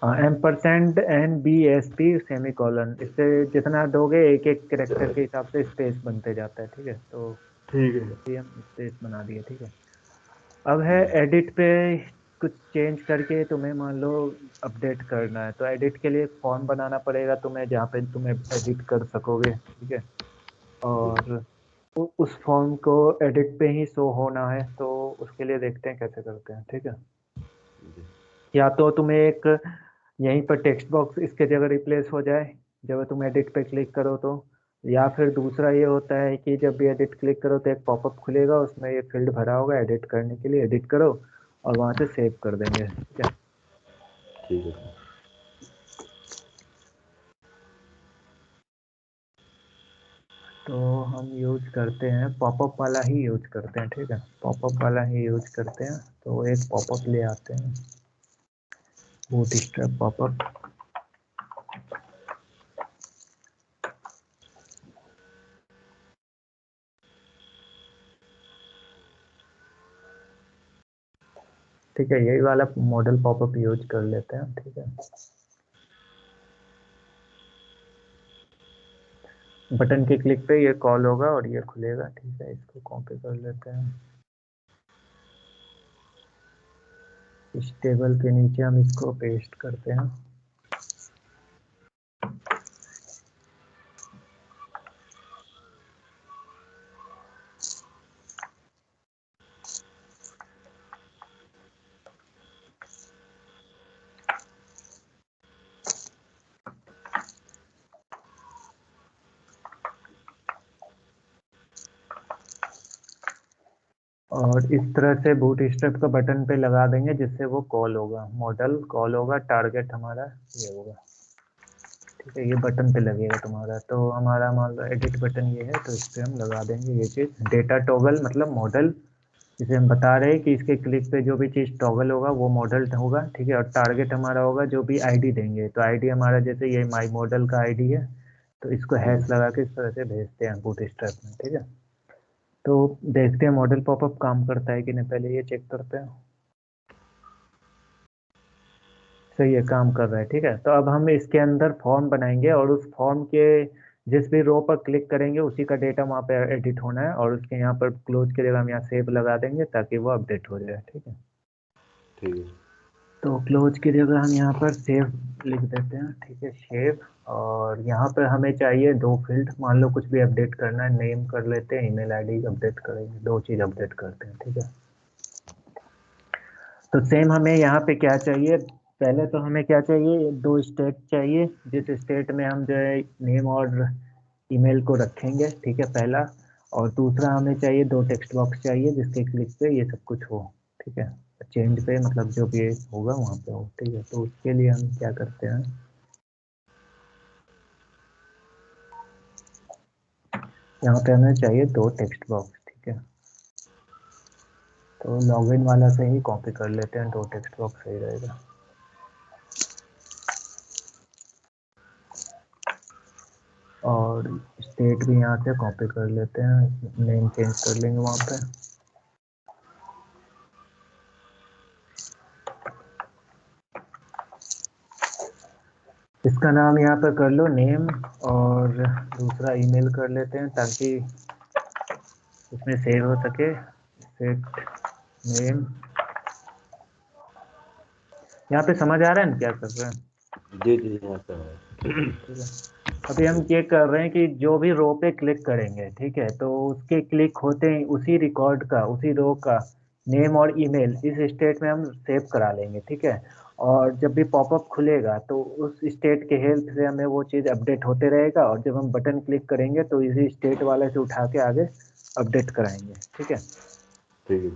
%NBSP सेमीकोलन, इससे जितना दोगे एक एक कैरेक्टर के हिसाब से स्पेस बनते जाता है, ठीक है। तो ठीक है। ये हम स्पेस बना दिए, ठीक है। अब है एडिट पे, कुछ चेंज करके तुम्हें मान लो अपडेट करना है, तो एडिट के लिए एक फॉर्म बनाना पड़ेगा तुम्हें, जहाँ पे तुम एडिट कर सकोगे, ठीक है। जी और उस फॉर्म को एडिट पे ही शो होना है, तो उसके लिए देखते हैं कैसे करते हैं, ठीक है। जी। या तो तुम्हें एक यहीं पर टेक्स्ट बॉक्स इसके जगह रिप्लेस हो जाए जब तुम एडिट पे क्लिक करो तो, या फिर दूसरा ये होता है कि जब भी एडिट क्लिक करो तो एक पॉपअप खुलेगा, उसमें ये फील्ड भरा होगा एडिट करने के लिए, एडिट करो और वहां से सेव कर देंगे, ठीक है। ठीक है। तो हम यूज करते हैं पॉपअप वाला ही यूज करते हैं, ठीक है, पॉपअप वाला ही यूज करते हैं। तो एक पॉपअप ले आते हैं, बूटस्ट्रैप पॉपअप। ठीक है, यही वाला मॉडल पॉपअप यूज कर लेते हैं, ठीक है। बटन के क्लिक पे ये कॉल होगा और ये खुलेगा, ठीक है। इसको कॉपी कर लेते हैं, इस टेबल के नीचे हम इसको पेस्ट करते हैं। और इस तरह से बूटस्ट्रैप का बटन पे लगा देंगे, जिससे वो कॉल होगा, मॉडल कॉल होगा, टारगेट हमारा ये होगा, ठीक है। ये बटन पे लगेगा तुम्हारा, तो हमारा मान लो एडिट बटन ये है, तो इस पे हम लगा देंगे ये चीज़, डेटा टॉगल मतलब मॉडल, जिसे हम बता रहे हैं कि इसके क्लिक पे जो भी चीज़ टॉगल होगा वो मॉडल होगा, ठीक है। और टारगेट हमारा होगा जो भी आईडी देंगे, तो आईडी हमारा जैसे ये माई मॉडल का आईडी है, तो इसको हैश लगा के इस तरह से भेजते हैं बूटस्ट्रैप में, ठीक है। तो देखते हैं मॉडल पॉपअप काम करता है कि नहीं, पहले ये चेक करते हैं। सही है, काम कर रहा है, ठीक है। तो अब हम इसके अंदर फॉर्म बनाएंगे, और उस फॉर्म के जिस भी रो पर क्लिक करेंगे उसी का डेटा वहाँ पे एडिट होना है, और उसके यहाँ पर क्लोज की जगह हम यहाँ सेव लगा देंगे ताकि वो अपडेट हो जाए, ठीक है। ठीक है। तो क्लोज की जगह हम यहाँ पर सेव लिख देते हैं, ठीक है, सेव। और यहाँ पर हमें चाहिए दो फील्ड, मान लो कुछ भी अपडेट करना है, नेम कर लेते हैं, ईमेल आईडी अपडेट करेंगे, दो चीज़ अपडेट करते हैं, ठीक है। तो सेम हमें यहाँ पे क्या चाहिए, पहले तो हमें क्या चाहिए, दो स्टेट चाहिए, जिस स्टेट में हम जो है नेम और ईमेल को रखेंगे, ठीक है, पहला। और दूसरा हमें चाहिए दो टेक्स्ट बॉक्स चाहिए, जिसके क्लिक पे ये सब कुछ हो, ठीक है। चेंज पे मतलब जो भी होगा वहाँ पे हो, ठीक है। तो उसके लिए हम क्या करते हैं, यहाँ पे हमें चाहिए दो टेक्स्ट बॉक्स, ठीक है। तो लॉगिन वाला से ही कॉपी कर लेते हैं, दो टेक्स्ट बॉक्स सही रहेगा। और स्टेट भी यहाँ से कॉपी कर लेते हैं, नेम चेंज कर लेंगे वहाँ पे। इसका नाम यहाँ पर कर लो नेम, और दूसरा ईमेल कर लेते हैं ताकि उसमें सेव हो सके, सेट नेम। यहाँ पे समझ आ रहा है ना क्या कर रहे हैं, जी जी, यहाँ पे है। ठीक है। अभी हम ये कर रहे हैं कि जो भी रो पे क्लिक करेंगे, ठीक है, तो उसके क्लिक होते ही उसी रिकॉर्ड का, उसी रो का नेम और ईमेल इस स्टेट में हम सेव करा लेंगे, ठीक है। और जब भी पॉपअप खुलेगा तो उस स्टेट के हेल्प से हमें वो चीज़ अपडेट होते रहेगा, और जब हम बटन क्लिक करेंगे तो इसी स्टेट वाले से उठा के आगे अपडेट कराएंगे, ठीक है। ठीक है।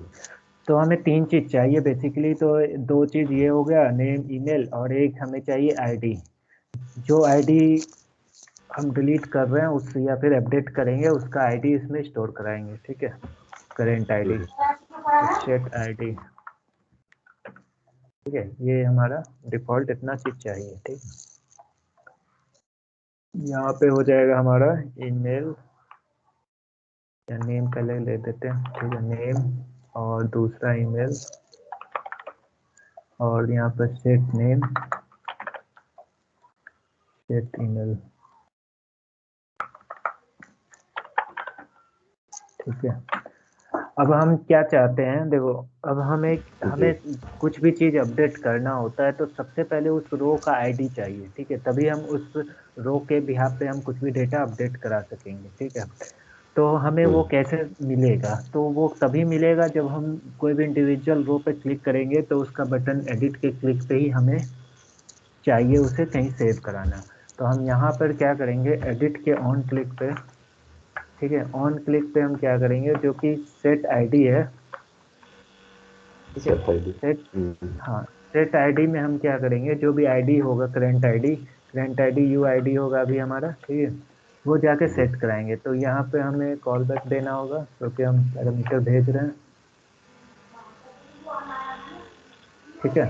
तो हमें 3 चीज़ चाहिए बेसिकली, तो 2 चीज़ ये हो गया, नेम ईमेल, और एक हमें चाहिए आईडी। जो आईडी हम डिलीट कर रहे हैं उस या फिर अपडेट करेंगे उसका आईडी इसमें स्टोर कराएंगे, ठीक है। करेंट आईडी, सेट आईडी, ठीक है। ये हमारा डिफॉल्ट इतना चीज़ चाहिए, ठीक। यहाँ पे हो जाएगा हमारा ईमेल या नेम, पहले ले देते हैं, ठीक है, नेम, और दूसरा ईमेल, और यहाँ पर सेट नेम, सेट ईमेल, ठीक है। अब हम क्या चाहते हैं, देखो, अब हमें कुछ भी चीज़ अपडेट करना होता है तो सबसे पहले उस रो का आईडी चाहिए, ठीक है, तभी हम उस रो के बिहाफ पे हम कुछ भी डेटा अपडेट करा सकेंगे, ठीक है। तो हमें वो कैसे मिलेगा, तो वो तभी मिलेगा जब हम कोई भी इंडिविजुअल रो पे क्लिक करेंगे तो उसका बटन एडिट के क्लिक पे ही हमें चाहिए उसे कहीं सेव कराना। तो हम यहाँ पर क्या करेंगे, एडिट के ऑन क्लिक पे, ठीक है, ऑन क्लिक पे हम क्या करेंगे, जो कि सेट आईडी है, ठीक है, सेट, हाँ, सेट आईडी में हम क्या करेंगे, जो भी आईडी होगा, करंट आईडी यू आईडी होगा अभी हमारा, ठीक है, वो जाके सेट कराएंगे। तो यहाँ पे हमें कॉल बैक देना होगा क्योंकि हम पैरामीटर भेज रहे हैं, ठीक है।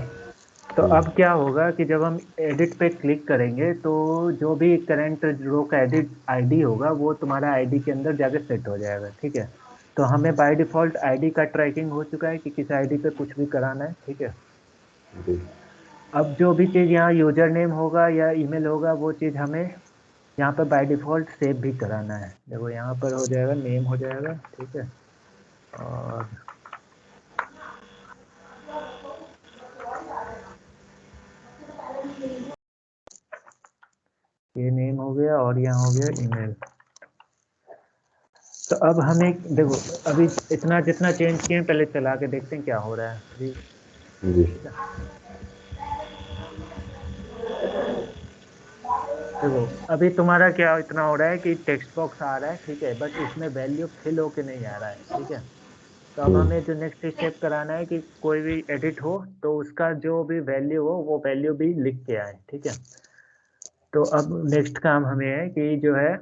तो अब क्या होगा कि जब हम एडिट पे क्लिक करेंगे तो जो भी करंट रो का एडिट आईडी होगा वो तुम्हारा आईडी के अंदर जाके सेट हो जाएगा, ठीक है। तो हमें बाय डिफॉल्ट आईडी का ट्रैकिंग हो चुका है कि किस आईडी पे कुछ भी कराना है, ठीक है। अब जो भी चीज़ यहाँ यूजर नेम होगा या ईमेल होगा वो चीज़ हमें यहाँ पर बाय डिफॉल्ट सेव भी कराना है। देखो यहाँ पर हो जाएगा, नेम हो जाएगा, ठीक है, और ये नेम हो गया और यहाँ हो गया ईमेल। तो अब हमें देखो, अभी इतना जितना चेंज किए पहले चला के देखते हैं क्या हो रहा है जी। देखो अभी तुम्हारा क्या इतना हो रहा है कि टेक्स्ट बॉक्स आ रहा है, ठीक है, बट उसमें वैल्यू फिल होके नहीं आ रहा है, ठीक है। तो अब हमें जो नेक्स्ट स्टेप कराना है कि कोई भी एडिट हो तो उसका जो भी वैल्यू हो वो वैल्यू भी लिख के आए, ठीक है। तो अब नेक्स्ट काम हमें है कि जो है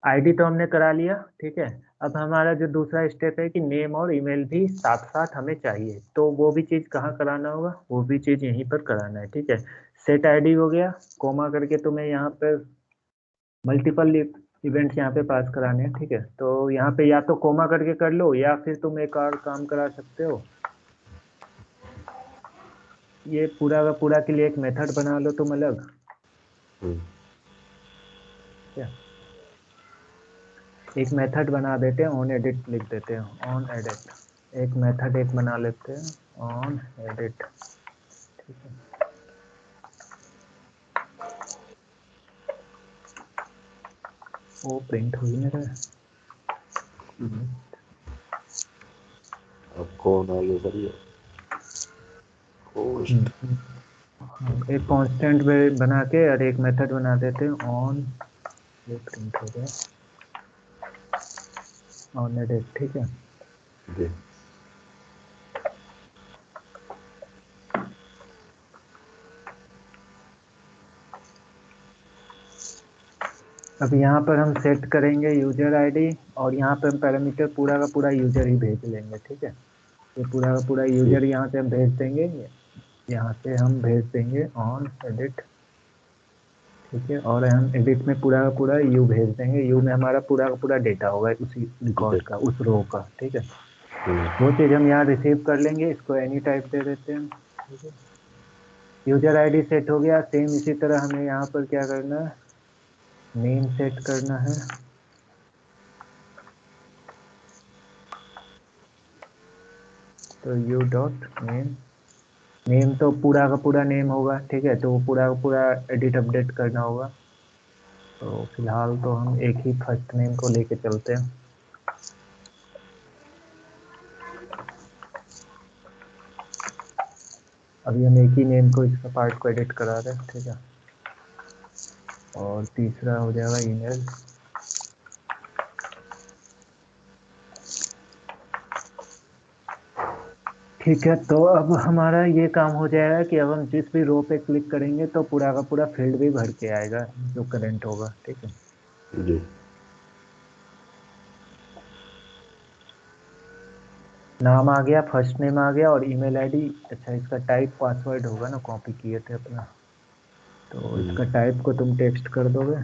आईडी तो हमने करा लिया, ठीक है। अब हमारा जो दूसरा स्टेप है कि नेम और ईमेल भी साथ साथ हमें चाहिए, तो वो भी चीज़ कहाँ कराना होगा, वो भी चीज़ यहीं पर कराना है, ठीक है। सेट आईडी हो गया, कोमा करके तुम्हें यहाँ पर मल्टीपल इवेंट्स यहाँ पे पास कराने हैं, ठीक है। तो यहाँ पे या तो कोमा करके कर लो या फिर तुम एक और काम करा सकते हो, ये पूरा का पूरा के लिए एक मेथड बना लो तुम अलग, क्या, एक मेथड बना देते हैं, ऑन एडिट लिख देते हैं, ऑन एडिट, एक मेथड एक बना लेते हैं, ऑन एडिट, ठीक है। वो प्रिंट हुई मेरा, अब कौन आ गया सर, ये एक कांस्टेंट बना के और एक मेथड बना देते हैं, ऑन, ये प्रिंट हो गया, ऑन एडिट, ठीक है। जी। अब यहाँ पर हम सेट करेंगे यूजर आईडी, और यहाँ पे हम पैरामीटर पूरा का पूरा यूजर ही भेज लेंगे, ठीक है। ये पूरा का पूरा यूजर यहाँ से हम भेज देंगे, यहाँ से हम भेज देंगे ऑन एडिट, ठीक है। और हम एडिट में पूरा का पूरा यू भेज देंगे, यू में हमारा पूरा का पूरा डेटा होगा उसी रिकॉर्ड का, उस रो का, ठीक है। वो चीज़ हम यहाँ रिसीव कर लेंगे, इसको एनी टाइप दे देते हैं, ठीक है। यूजर आईडी सेट हो गया, सेम इसी तरह हमें यहाँ पर क्या करना है, नेम सेट करना है, तो यू डॉट नेम, नेम तो पूरा का पूरा नेम होगा, ठीक है, तो वो पूरा का पूरा एडिट अपडेट करना होगा, तो फिलहाल तो हम एक ही फर्स्ट नेम को लेके चलते हैं। अभी हम एक ही नेम को इसका पार्ट को एडिट करा रहे हैं, ठीक है। और तीसरा हो जाएगा ईमेल। ठीक है, तो अब हमारा ये काम हो जाएगा कि अब हम जिस भी रो पे क्लिक करेंगे तो पूरा का पूरा फील्ड भी भर के आएगा जो करंट होगा, ठीक है। जी नाम आ गया, फर्स्ट नेम आ गया और ईमेल आईडी। अच्छा, इसका टाइप पासवर्ड होगा ना, कॉपी किए थे अपना, तो इसका टाइप को तुम टेक्स्ट कर दोगे।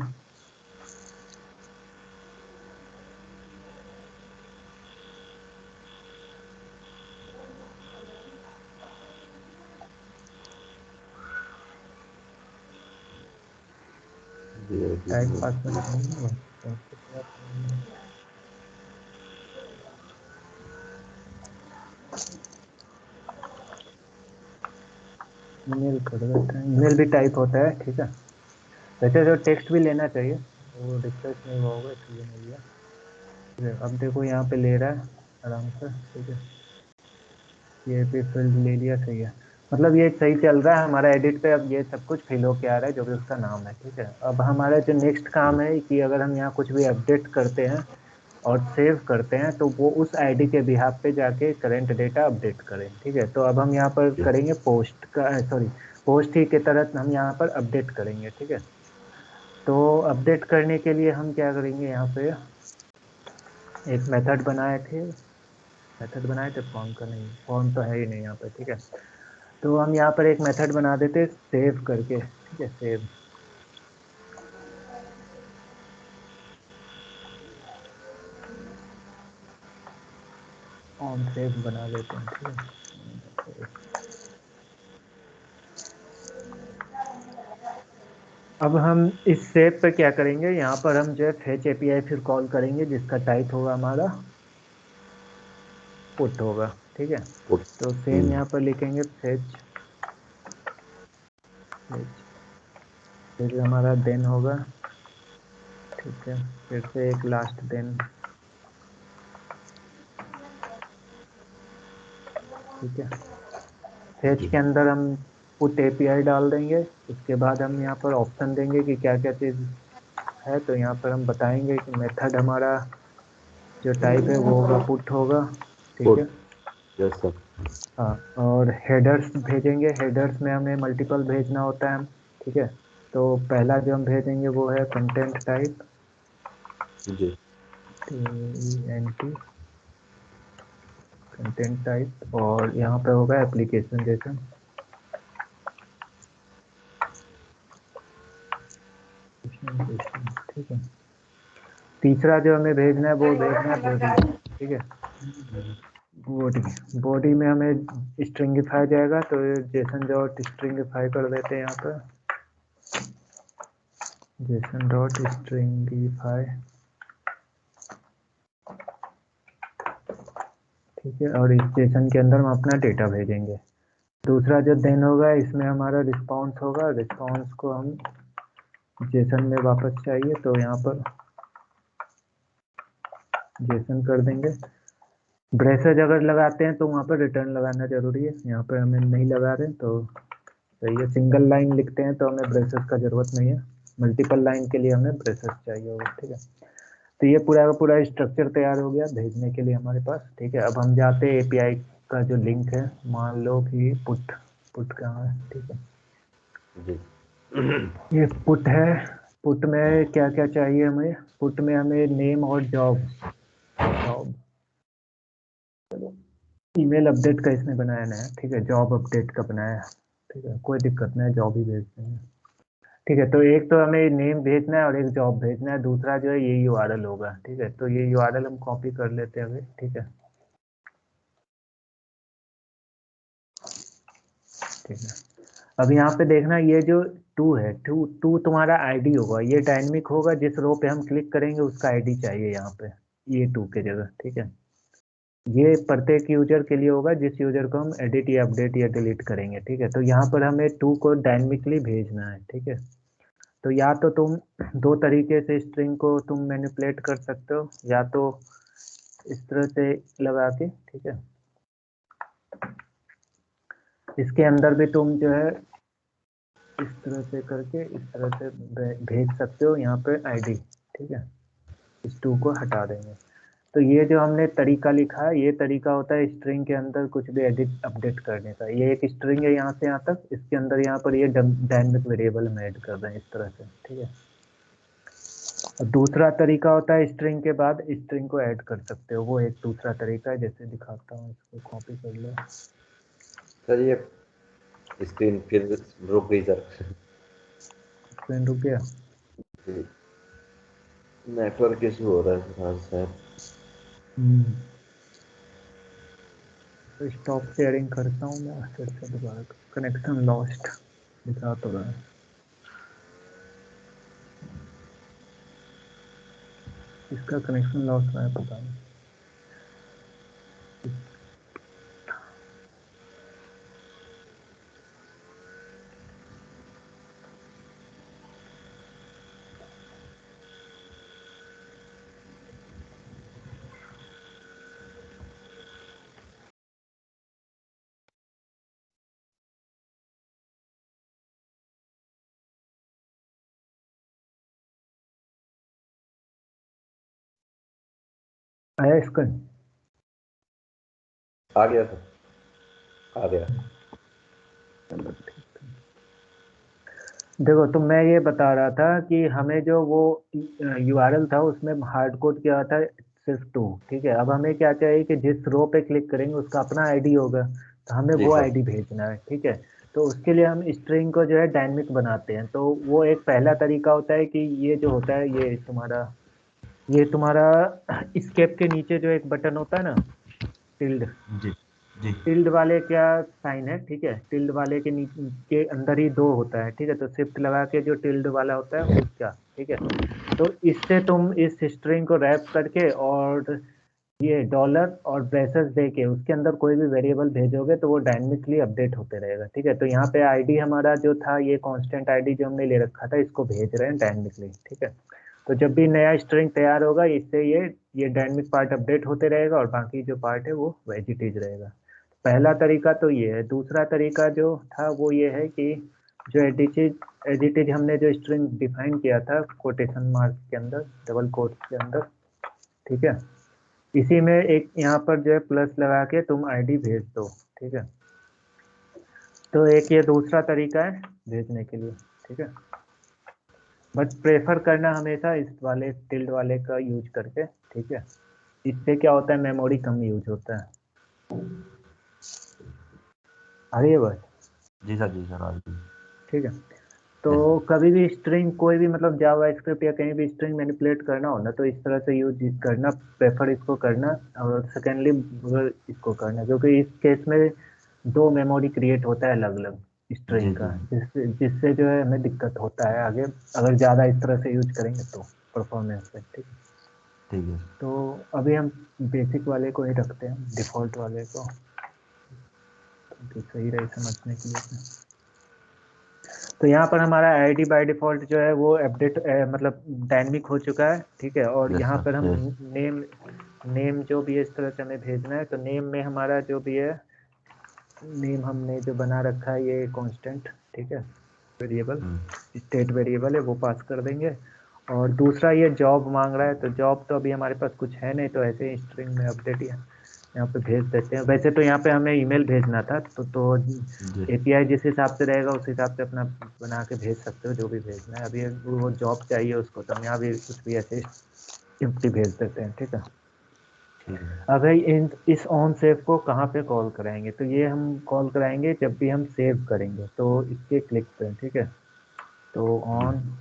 टाइप पासवर्ड ईमेल कर देते हैं, ईमेल भी टाइप होता है, ठीक है। वैसे जो टेक्स्ट भी लेना चाहिए, वो रिफ्रेश नहीं हुआ होगा इसलिए नहीं लिया, ठीक है। अब देखो यहाँ पे ले रहा है आराम से, ठीक है। ये भी फील्ड ले लिया, सही है। मतलब ये सही चल रहा है हमारा एडिट पे। अब ये सब कुछ फिल होके आ रहा है जो भी उसका नाम है, ठीक है। अब हमारा जो नेक्स्ट काम है कि अगर हम यहाँ कुछ भी अपडेट करते हैं और सेव करते हैं तो वो उस आईडी के बिहाफ पे जाके करंट डेटा अपडेट करें, ठीक है। तो अब हम यहाँ पर करेंगे पोस्ट का, सॉरी, पोस्ट ही के तरह हम यहाँ पर अपडेट करेंगे, ठीक है। तो अपडेट करने के लिए हम क्या करेंगे, यहाँ पे एक मेथड बनाए थे, फॉर्म का नहीं, फॉर्म तो है ही नहीं यहाँ पे, ठीक है। तो हम यहाँ पर एक मेथड बना देते सेव करके, ठीक है। सेव ऑन सेव बना लेते हैं, ठीक है। अब हम इस सेव पे क्या करेंगे, यहाँ पर हम जो है फेच एपीआई फिर कॉल करेंगे जिसका टाइप होगा हमारा पुट होगा, ठीक है। तो सेम यहाँ पर लिखेंगे फेच, फिर हमारा देन होगा, ठीक है। फिर से एक लास्ट देन, ठीक है। फेच के अंदर हम पुट एपीआई डाल देंगे। उसके बाद हम यहाँ पर ऑप्शन देंगे कि क्या क्या चीज़ है। तो यहाँ पर हम बताएंगे कि मेथड हमारा जो टाइप है वो होगा पुट होगा, ठीक है। Yes sir. हाँ, और हेडर्स भेजेंगे। हेडर्स में हमें मल्टीपल भेजना होता है, ठीक है। तो पहला जो हम भेजेंगे वो है कंटेंट टाइप, जी TENT कंटेंट टाइप, और यहाँ पे होगा एप्लीकेशन जैसा, ठीक है। तीसरा जो हमें भेजना है वो भेजना है बॉडी, ठीक है। बॉडी में हमें स्ट्रिंगिफाई जाएगा, तो जेसन डॉट स्ट्रिंगिफाई कर देते हैं यहाँ पर, जेसन डॉट स्ट्रिंगिफाई, ठीक है। और इस जेसन के अंदर हम अपना डेटा भेजेंगे। दूसरा जो देन होगा इसमें हमारा रिस्पांस होगा। रिस्पांस को हम जेसन में वापस चाहिए तो यहाँ पर जेसन कर देंगे। ब्रेसेज अगर लगाते हैं तो वहाँ पर रिटर्न लगाना जरूरी है, यहाँ पर हमें नहीं लगा रहे तो सही है। सिंगल लाइन लिखते हैं तो हमें ब्रेसेस का जरूरत नहीं है, मल्टीपल लाइन के लिए हमें ब्रेसेस चाहिए होगा, ठीक है। तो ये पूरा का पूरा स्ट्रक्चर तैयार हो गया भेजने के लिए हमारे पास, ठीक है। अब हम जाते हैं एपीआई का जो लिंक है, मान लो कि पुट कहाँ है, ठीक है। ये पुट है। पुट में क्या क्या चाहिए हमें, पुट में हमें नेम और जॉब, ईमेल अपडेट का इसने बनाया नया, ठीक है। जॉब अपडेट का बनाया, ठीक है। कोई दिक्कत नहीं, जॉब ही भेज देंगे, ठीक है। तो एक तो हमें नेम भेजना है और एक जॉब भेजना है, दूसरा जो है ये यूआरएल होगा, ठीक है। तो ये यूआरएल हम कॉपी कर लेते हैं अभी, ठीक है, ठीक है। अब यहाँ पे देखना, ये जो टू है, टू तुम्हारा आईडी होगा, ये डायनेमिक होगा। जिस रो पे हम क्लिक करेंगे उसका आईडी चाहिए यहाँ पे, ये टू के जगह, ठीक है। ये प्रत्येक यूजर के लिए होगा जिस यूजर को हम एडिट या अपडेट या डिलीट करेंगे, ठीक है। तो यहाँ पर हमें टू को डायनेमिकली भेजना है, ठीक है। तो या तो तुम दो तरीके से स्ट्रिंग को तुम मैनिपुलेट कर सकते हो, या तो इस तरह से लगा के, ठीक है, इसके अंदर भी तुम जो है इस तरह से करके इस तरह से भेज सकते हो यहाँ पे आईडी, ठीक है, इस 2 को हटा देंगे। तो ये जो हमने तरीका लिखा है, ये तरीका होता है स्ट्रिंग के अंदर कुछ भी एडिट अपडेट करने का। ये एक स्ट्रिंग है यहाँ से यहाँ तक, इसके अंदर यहाँ पर ये डायनेमिक वेरिएबल हम ऐड कर रहे हैं इस तरह से, ठीक है। और दूसरा तरीका होता है स्ट्रिंग के बाद स्ट्रिंग को ऐड कर सकते हो, वो एक दूसरा तरीका है, जैसे दिखाता हूँ, इसको कॉपी कर लो। सर ये स्क्रीन फिर रुक गई सर। स्क्रीन रुक गया, नेटवर्क इशू हो रहा है हाँ सर। तो स्टॉप शेयरिंग करता हूँ मैं, फिर से दोबारा कनेक्शन लॉस्ट दिखा तो रहा है। इसका कनेक्शन लॉस रहा है, पता नहीं। आया इसका? आ गया सर, आ गया। चलो ठीक है। देखो, तो मैं ये बता रहा था कि हमें जो वो यूआरएल था उसमें हार्ड कोड किया था सिर्फ 2, ठीक है। अब हमें क्या चाहिए कि जिस रो पे क्लिक करेंगे उसका अपना आईडी होगा, तो हमें जी वो सर। आईडी भेजना है, ठीक है। तो उसके लिए हम स्ट्रिंग को जो है डायनेमिक बनाते हैं। तो वो एक पहला तरीका होता है कि ये जो होता है ये तुम्हारा स्केप के नीचे जो एक बटन होता है ना, टिल्ड, जी जी टिल्ड वाले क्या साइन है, ठीक है, टिल्ड वाले के नीचे के अंदर ही 2 होता है, ठीक है। तो शिफ्ट लगा के जो टिल्ड वाला होता है उसका, ठीक है। तो इससे तुम इस स्ट्रिंग को रैप करके और ये डॉलर और ब्रेसेस दे के उसके अंदर कोई भी वेरिएबल भेजोगे तो वो डायनेमिकली अपडेट होते रहेगा, ठीक है। तो यहाँ पे आईडी हमारा जो था, ये कांस्टेंट आईडी जो हमने ले रखा था, इसको भेज रहे हैं डायनेमिकली, ठीक है। तो जब भी नया स्ट्रिंग तैयार होगा, इससे ये डायनेमिक पार्ट अपडेट होते रहेगा और बाकी जो पार्ट है वो एज इट इज रहेगा। पहला तरीका तो ये है। दूसरा तरीका जो था वो ये है कि जो एडिटेड हमने जो स्ट्रिंग डिफाइन किया था कोटेशन मार्क के अंदर, डबल कोट्स के अंदर, ठीक है, इसी में एक यहाँ पर जो है प्लस लगा के तुम आईडी भेज दो, ठीक है। तो एक ये दूसरा तरीका है भेजने के लिए, ठीक है। बट प्रेफर करना हमेशा इस वाले टिल्ड वाले का यूज करके, ठीक है। इससे क्या होता है, मेमोरी कम यूज होता है। आ रही है बात? जी सर आ गई। ठीक है। तो कभी भी स्ट्रिंग कोई भी मतलब जावा स्क्रिप्ट या कहीं भी स्ट्रिंग मैनिपुलेट करना हो ना, तो इस तरह से यूज करना, प्रेफर इसको करना। और सेकेंडली इसको करना, क्योंकि इस केस में 2 मेमोरी क्रिएट होता है अलग अलग जी स्ट्रिंग का, जी जिससे जो है हमें दिक्कत होता है आगे अगर ज़्यादा इस तरह से यूज करेंगे तो परफॉर्मेंस पे, ठीक है। ठीक है। तो अभी हम बेसिक वाले को ही रखते हैं, डिफ़ॉल्ट वाले को, तो सही रहे समझने के लिए। तो यहाँ पर हमारा आईडी बाय डिफ़ॉल्ट जो है वो अपडेट मतलब डायनेमिक हो चुका है, ठीक है। और यस यहाँ सर पर हम यस। नेम जो भी है इस तरह से हमें भेजना है। तो नेम में हमारा जो भी है, नेम हमने जो बना रखा है ये कांस्टेंट, ठीक है, वेरिएबल, स्टेट वेरिएबल है, वो पास कर देंगे। और दूसरा ये जॉब मांग रहा है, तो जॉब तो अभी हमारे पास कुछ है नहीं, तो ऐसे ही स्ट्रिंग में अपडेट यहाँ पे भेज देते हैं। वैसे तो यहाँ पे हमें ईमेल भेजना था, तो जी एपीआई जिस हिसाब से रहेगा उस हिसाब से अपना बना के भेज सकते हो जो भी भेजना है। अभी वो जॉब चाहिए उसको, तो हम यहाँ भी कुछ भी ऐसे एम्प्टी भेज देते हैं, ठीक है। ठीक है। अगर इस ऑन सेव को कहाँ पे कॉल कराएंगे, तो ये हम कॉल कराएंगे जब भी हम सेव करेंगे, तो इसके क्लिक पे, ठीक है। तो जी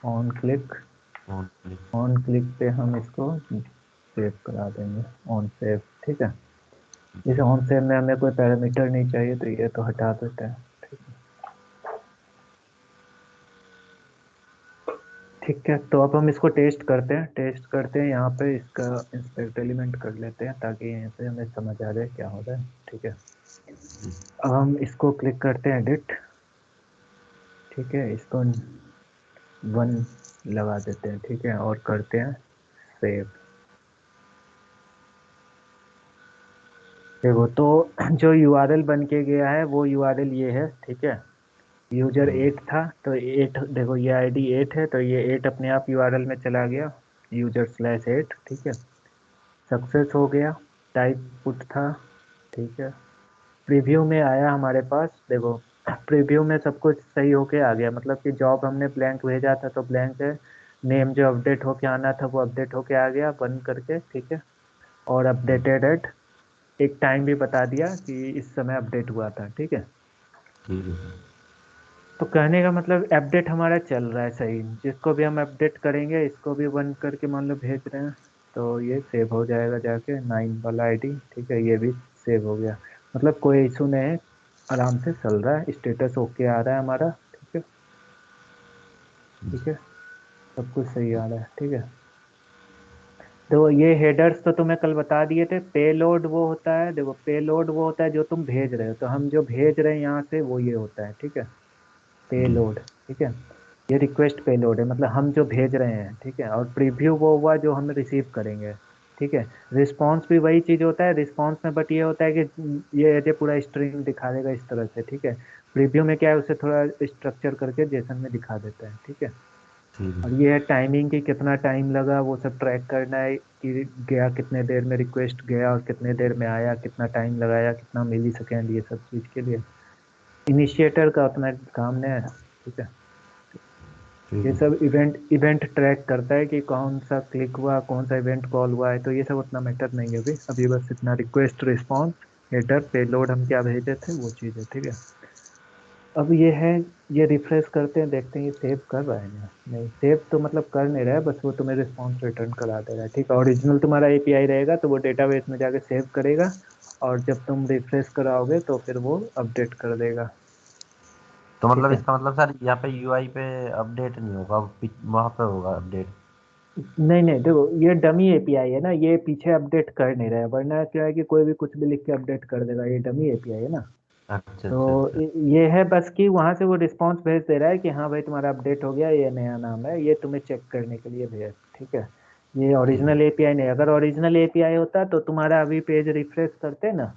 ऑन क्लिक पे हम इसको सेव करा देंगे, ऑन सेव, ठीक है। इस ऑन सेव में हमें कोई पैरामीटर नहीं चाहिए, तो ये तो हटा देते हैं, ठीक है। ठीक है, तो अब हम इसको टेस्ट करते हैं यहाँ पे इसका इंस्पेक्ट एलिमेंट कर लेते हैं ताकि यहाँ पे हमें समझ आ जाए क्या हो रहा है। ठीक है, अब हम इसको क्लिक करते हैं एडिट। ठीक है, इसको 1 लगा देते हैं। ठीक है, और करते हैं सेव। देखो तो जो यूआरएल बन के गया है वो यूआरएल ये है। ठीक है, यूजर 8 था तो 8, देखो ये आईडी 8 है तो ये 8 अपने आप यूआरएल में चला गया, user/8। ठीक है, सक्सेस हो गया, टाइप पुट था। ठीक है, प्रीव्यू में आया हमारे पास, देखो प्रीव्यू में सब कुछ सही होके आ गया, मतलब कि जॉब हमने ब्लैंक भेजा था तो ब्लैंक है, नेम जो अपडेट होके आना था वो अपडेट होके आ गया बंद करके। ठीक है, और अपडेटेड एट एक टाइम भी बता दिया कि इस समय अपडेट हुआ था। ठीक है, ठीक है सर। तो कहने का मतलब अपडेट हमारा चल रहा है सही, जिसको भी हम अपडेट करेंगे इसको भी बंद करके मान लो भेज रहे हैं तो ये सेव हो जाएगा जाके 9 वाला आईडी। ठीक है, ये भी सेव हो गया, मतलब कोई इशू नहीं है, आराम से चल रहा है, स्टेटस ओके आ रहा है हमारा। ठीक है, ठीक है, सब कुछ सही आ रहा है। ठीक है, देखो ये हेडर्स तो तुम्हें कल बता दिए थे, पेलोड वो होता है, देखो पेलोड वो होता है जो तुम भेज रहे हो, तो हम जो भेज रहे हैं यहाँ से वो ये होता है। ठीक है, जी पेलोड। ठीक है, ये रिक्वेस्ट पेलोड है, मतलब हम जो भेज रहे हैं। ठीक है, और प्रीव्यू वो हुआ जो हम रिसीव करेंगे। ठीक है, रिस्पॉन्स भी वही चीज़ होता है रिस्पॉन्स में, बट ये होता है कि ये पूरा स्ट्रिंग दिखा देगा इस तरह से। ठीक है, प्रीव्यू में क्या है उसे थोड़ा स्ट्रक्चर करके जेसन में दिखा देता है। ठीक है, ठीक है। और ये है टाइमिंग की, कितना टाइम लगा वो सब ट्रैक करना है कि गया कितने देर में, रिक्वेस्ट गया और कितने देर में आया, कितना टाइम लगाया, कितना मिली सेकेंड, ये सब चीज़ के लिए इनिशिएटर का उतना काम नहीं है। ठीक है, ठीक ये है सब इवेंट इवेंट ट्रैक करता है कि कौन सा क्लिक हुआ, कौन सा इवेंट कॉल हुआ है, तो ये सब उतना मैटर नहीं है। अभी बस इतना रिक्वेस्ट रिस्पॉन्स हेडर पेलोड हम क्या भेजे थे वो चीज़ है। ठीक है, अब ये है, ये रिफ्रेश करते हैं, देखते हैं ये सेव कर रहा है या नहीं। सेव तो मतलब कर नहीं रहा है, बस वो तुम्हें रिस्पॉन्स रिटर्न करा दे रहा है। ठीक है, ओरिजिनल तुम्हारा एपीआई रहेगा तो वो डेटाबेस में जाके सेव करेगा, और जब तुम रिफ्रेश कराओगे तो फिर वो अपडेट कर देगा। तो ठीक मतलब है, इसका मतलब सर यहाँ पे यूआई पे अपडेट नहीं होगा, वहाँ पे होगा अपडेट। नहीं नहीं, देखो ये डमी एपीआई है ना, ये पीछे अपडेट कर नहीं रहा है, वरना क्या है कि कोई भी कुछ भी लिख के अपडेट कर देगा, ये डमी एपीआई है ना। अच्छा तो अच्छा अच्छा। ये है बस कि वहां से वो रिस्पांस भेज दे रहा है कि हाँ भाई तुम्हारा अपडेट हो गया, ये नया नाम है, ये तुम्हें चेक करने के लिए भेज। ठीक है, ये ठीक है। ओरिजिनल एपीआई नहीं, अगर ओरिजिनल एपीआई होता तो तुम्हारा अभी पेज रिफ्रेश करते ना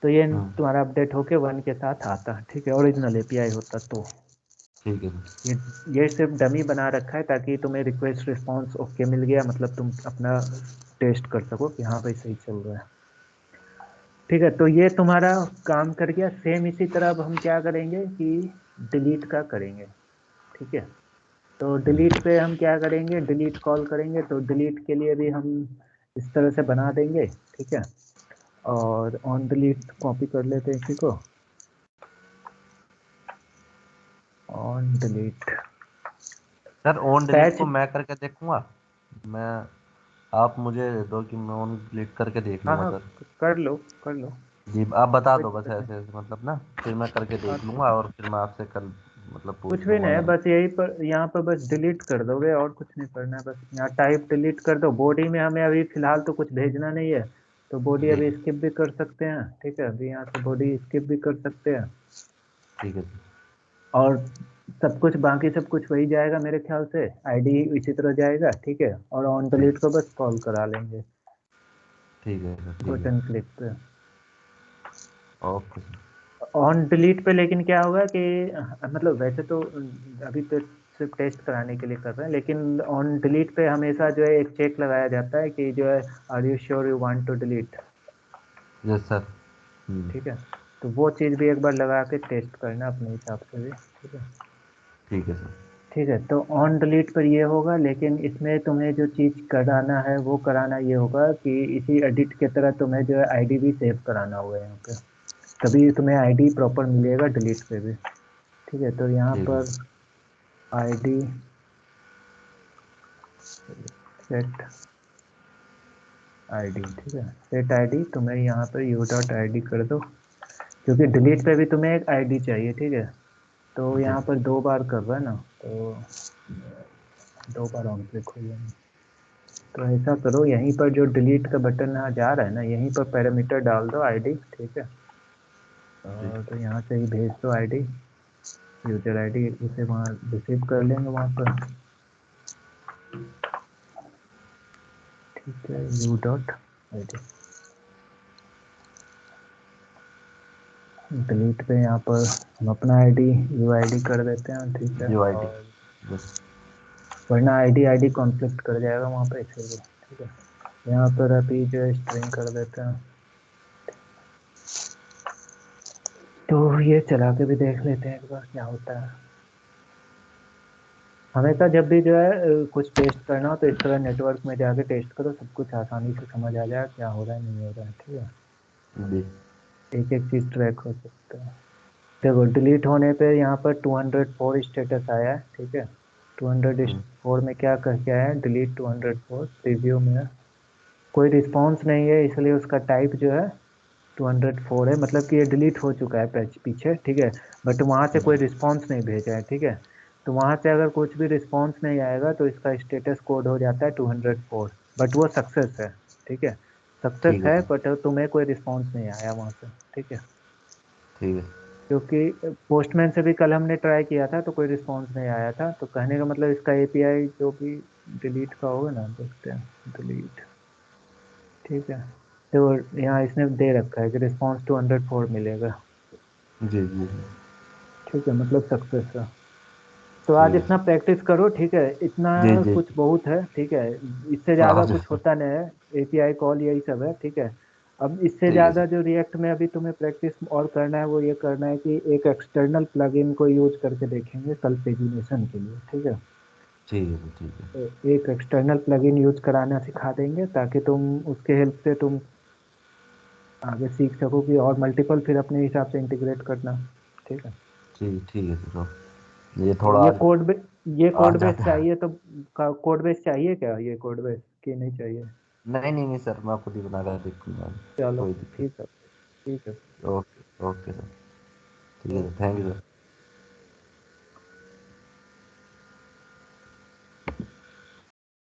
तो ये हाँ तुम्हारा अपडेट होके 1 के साथ आता। ठीक है, ओरिजिनल एपीआई होता तो ठीक है सर। ये ये सिर्फ डमी बना रखा है ताकि तुम्हें रिक्वेस्ट रिस्पांस ओके मिल गया, मतलब तुम अपना टेस्ट कर सको कि हाँ भाई सही चल रहा है। ठीक है, तो ये तुम्हारा काम कर गया। सेम इसी तरह अब हम क्या करेंगे कि डिलीट का करेंगे। ठीक है, तो डिलीट पे हम क्या करेंगे, डिलीट कॉल करेंगे, तो डिलीट के लिए भी हम इस तरह से बना देंगे। ठीक है, और ऑन डिलीट कॉपी कर लेते हैं इसी को, on delete sir on delete patch. को मैं करके देखूंगा, मैं, आप मुझे दे दो कि मैं ऑन डिलीट करके देख हाँ लूंगा हाँ, सर। कर लो कर लो, जी आप बता कोई दो बस दिक्कत नहीं। ऐसे ऐसे मतलब ना, फिर मैं करके हाँ, देख लूंगा और फिर मैं आपसे कल मतलब कुछ पूछ भी लूंगा नहीं है, मैं। बस यही पर यहाँ पर बस डिलीट कर दोगे और कुछ नहीं करना है, बस यहाँ टाइप डिलीट कर दो। बॉडी में हमें अभी फिलहाल तो कुछ भेजना नहीं है, तो बॉडी जी अभी स्किप भी कर सकते हैं। ठीक है, अभी यहाँ से बॉडी स्किप भी कर सकते हैं, ठीक है सर। और सब कुछ बाकी सब कुछ वही जाएगा मेरे ख्याल से, आईडी इसी तरह जाएगा। ठीक है, और ऑन ठीक। डिलीट को बस कॉल करा लेंगे ठीक है सर। ठीक है। बटन क्लिक पे। Okay sir. ऑन डिलीट पे लेकिन क्या होगा कि मतलब वैसे तो अभी तो सिर्फ टेस्ट कराने के लिए कर रहे हैं, लेकिन ऑन डिलीट पे हमेशा जो है एक चेक लगाया जाता है कि जो है are you sure you want to delete. Yes sir. ठीक है, तो वो चीज़ भी एक बार लगा के टेस्ट करना अपने हिसाब से भी। ठीक है, ठीक है सर। ठीक है, तो ऑन डिलीट पर ये होगा, लेकिन इसमें तुम्हें जो चीज़ कराना है वो कराना ये होगा कि इसी एडिट के तरह तुम्हें जो है आईडी भी सेव कराना होगा यहाँ पे, तभी तुम्हें आईडी प्रॉपर मिलेगा डिलीट पे भी। ठीक है, तो यहाँ ठीक है। पर आईडी सेट आईडी, ठीक है, सेट आईडी तुम्हें यहाँ पर यू डॉट आई डी कर दो, क्योंकि डिलीट पे भी तुम्हें एक आईडी चाहिए। ठीक है, तो जी यहाँ पर 2 बार कर रहा है ना, तो 2 बार ऑन क्लिक हो जाएंगे। तो ऐसा करो, यहीं पर जो डिलीट का बटन यहाँ जा रहा है ना, यहीं पर पैरामीटर डाल दो आईडी, ठीक है, और तो यहाँ से ही भेज दो आईडी, यूजर आईडी, उसे वहाँ रिसीव कर लेंगे वहाँ पर, ठीक है। U dot I D delete पे यहाँ पर हम अपना आईडी यू आई डी कर देते हैं, ठीक है, UID और बस। वरना आईडी कॉन्फ्लिक्ट कर जाएगा वहाँ पे, इसलिए ठीक है। यहाँ पर अभी जो है स्ट्रिंग कर देते हैं, तो ये चला के भी देख लेते हैं एक बार क्या होता है। हमेशा जब भी जो है कुछ टेस्ट करना हो तो इस तरह नेटवर्क में जाके टेस्ट करो, सब कुछ आसानी से समझ आ जाएगा क्या हो रहा है नहीं हो रहा है, ठीक है। जी एक एक चीज़ ट्रैक हो सकता है। देखो डिलीट होने पे यहाँ पर 204 स्टेटस आया है, ठीक है। 204 में क्या करके आया है, डिलीट 204 प्रीव्यू में है। कोई रिस्पॉन्स नहीं है, इसलिए उसका टाइप जो है 204 है, मतलब कि ये डिलीट हो चुका है पीछे, ठीक है। बट वहाँ से कोई रिस्पॉन्स नहीं भेजा है, ठीक है। तो वहाँ से अगर कुछ भी रिस्पॉन्स नहीं आएगा तो इसका स्टेटस कोड हो जाता है 204, बट वो सक्सेस है, ठीक है। सक्सेस ठीक है है सर। बट तुम्हें कोई रिस्पॉन्स नहीं आया वहाँ से, ठीक है। ठीक है क्योंकि पोस्टमैन से भी कल हमने ट्राई किया था तो कोई रिस्पॉन्स नहीं आया था, तो कहने का मतलब इसका एपीआई जो भी डिलीट का होगा ना, देखते हैं डिलीट, ठीक है। तो यहाँ इसने दे रखा है कि रिस्पॉन्स 204 मिलेगा, जी जी जी। ठीक है, मतलब सक्सेस है। तो आज ठीक है इतना प्रैक्टिस करो, ठीक है, इतना जी जी। कुछ बहुत है, ठीक है। इससे हाँ ज़्यादा जी कुछ सर। होता नहीं है, एपीआई कॉल यही सब है, ठीक है। अब इससे ठीक है ज़्यादा सर। जो रिएक्ट में अभी तुम्हें प्रैक्टिस और करना है वो ये करना है कि एक एक्सटर्नल प्लगइन को यूज करके देखेंगे कल पेजिनेशन के लिए, ठीक है। ठीक है सर। ठीक है। तो एक एक्सटर्नल प्लगइन यूज कराना सिखा देंगे ताकि तुम उसके हेल्प से तुम आगे सीख सको कि और मल्टीपल फिर अपने हिसाब से इंटीग्रेट करना, ठीक है। ठीक है सर। ये तो थोड़ा ये आज कोड बे ये आज कोड बेस जाते हैं। चाहिए तो कोड बेस चाहिए क्या, ये कोड बेस कि नहीं चाहिए? नहीं नहीं नहीं सर, मैं खुद ही बना कर देखूंगा। चलो कोई दिक्कत। ठीक है, ठीक है। Okay okay sir. ठीक है सर, थैंक यू सर।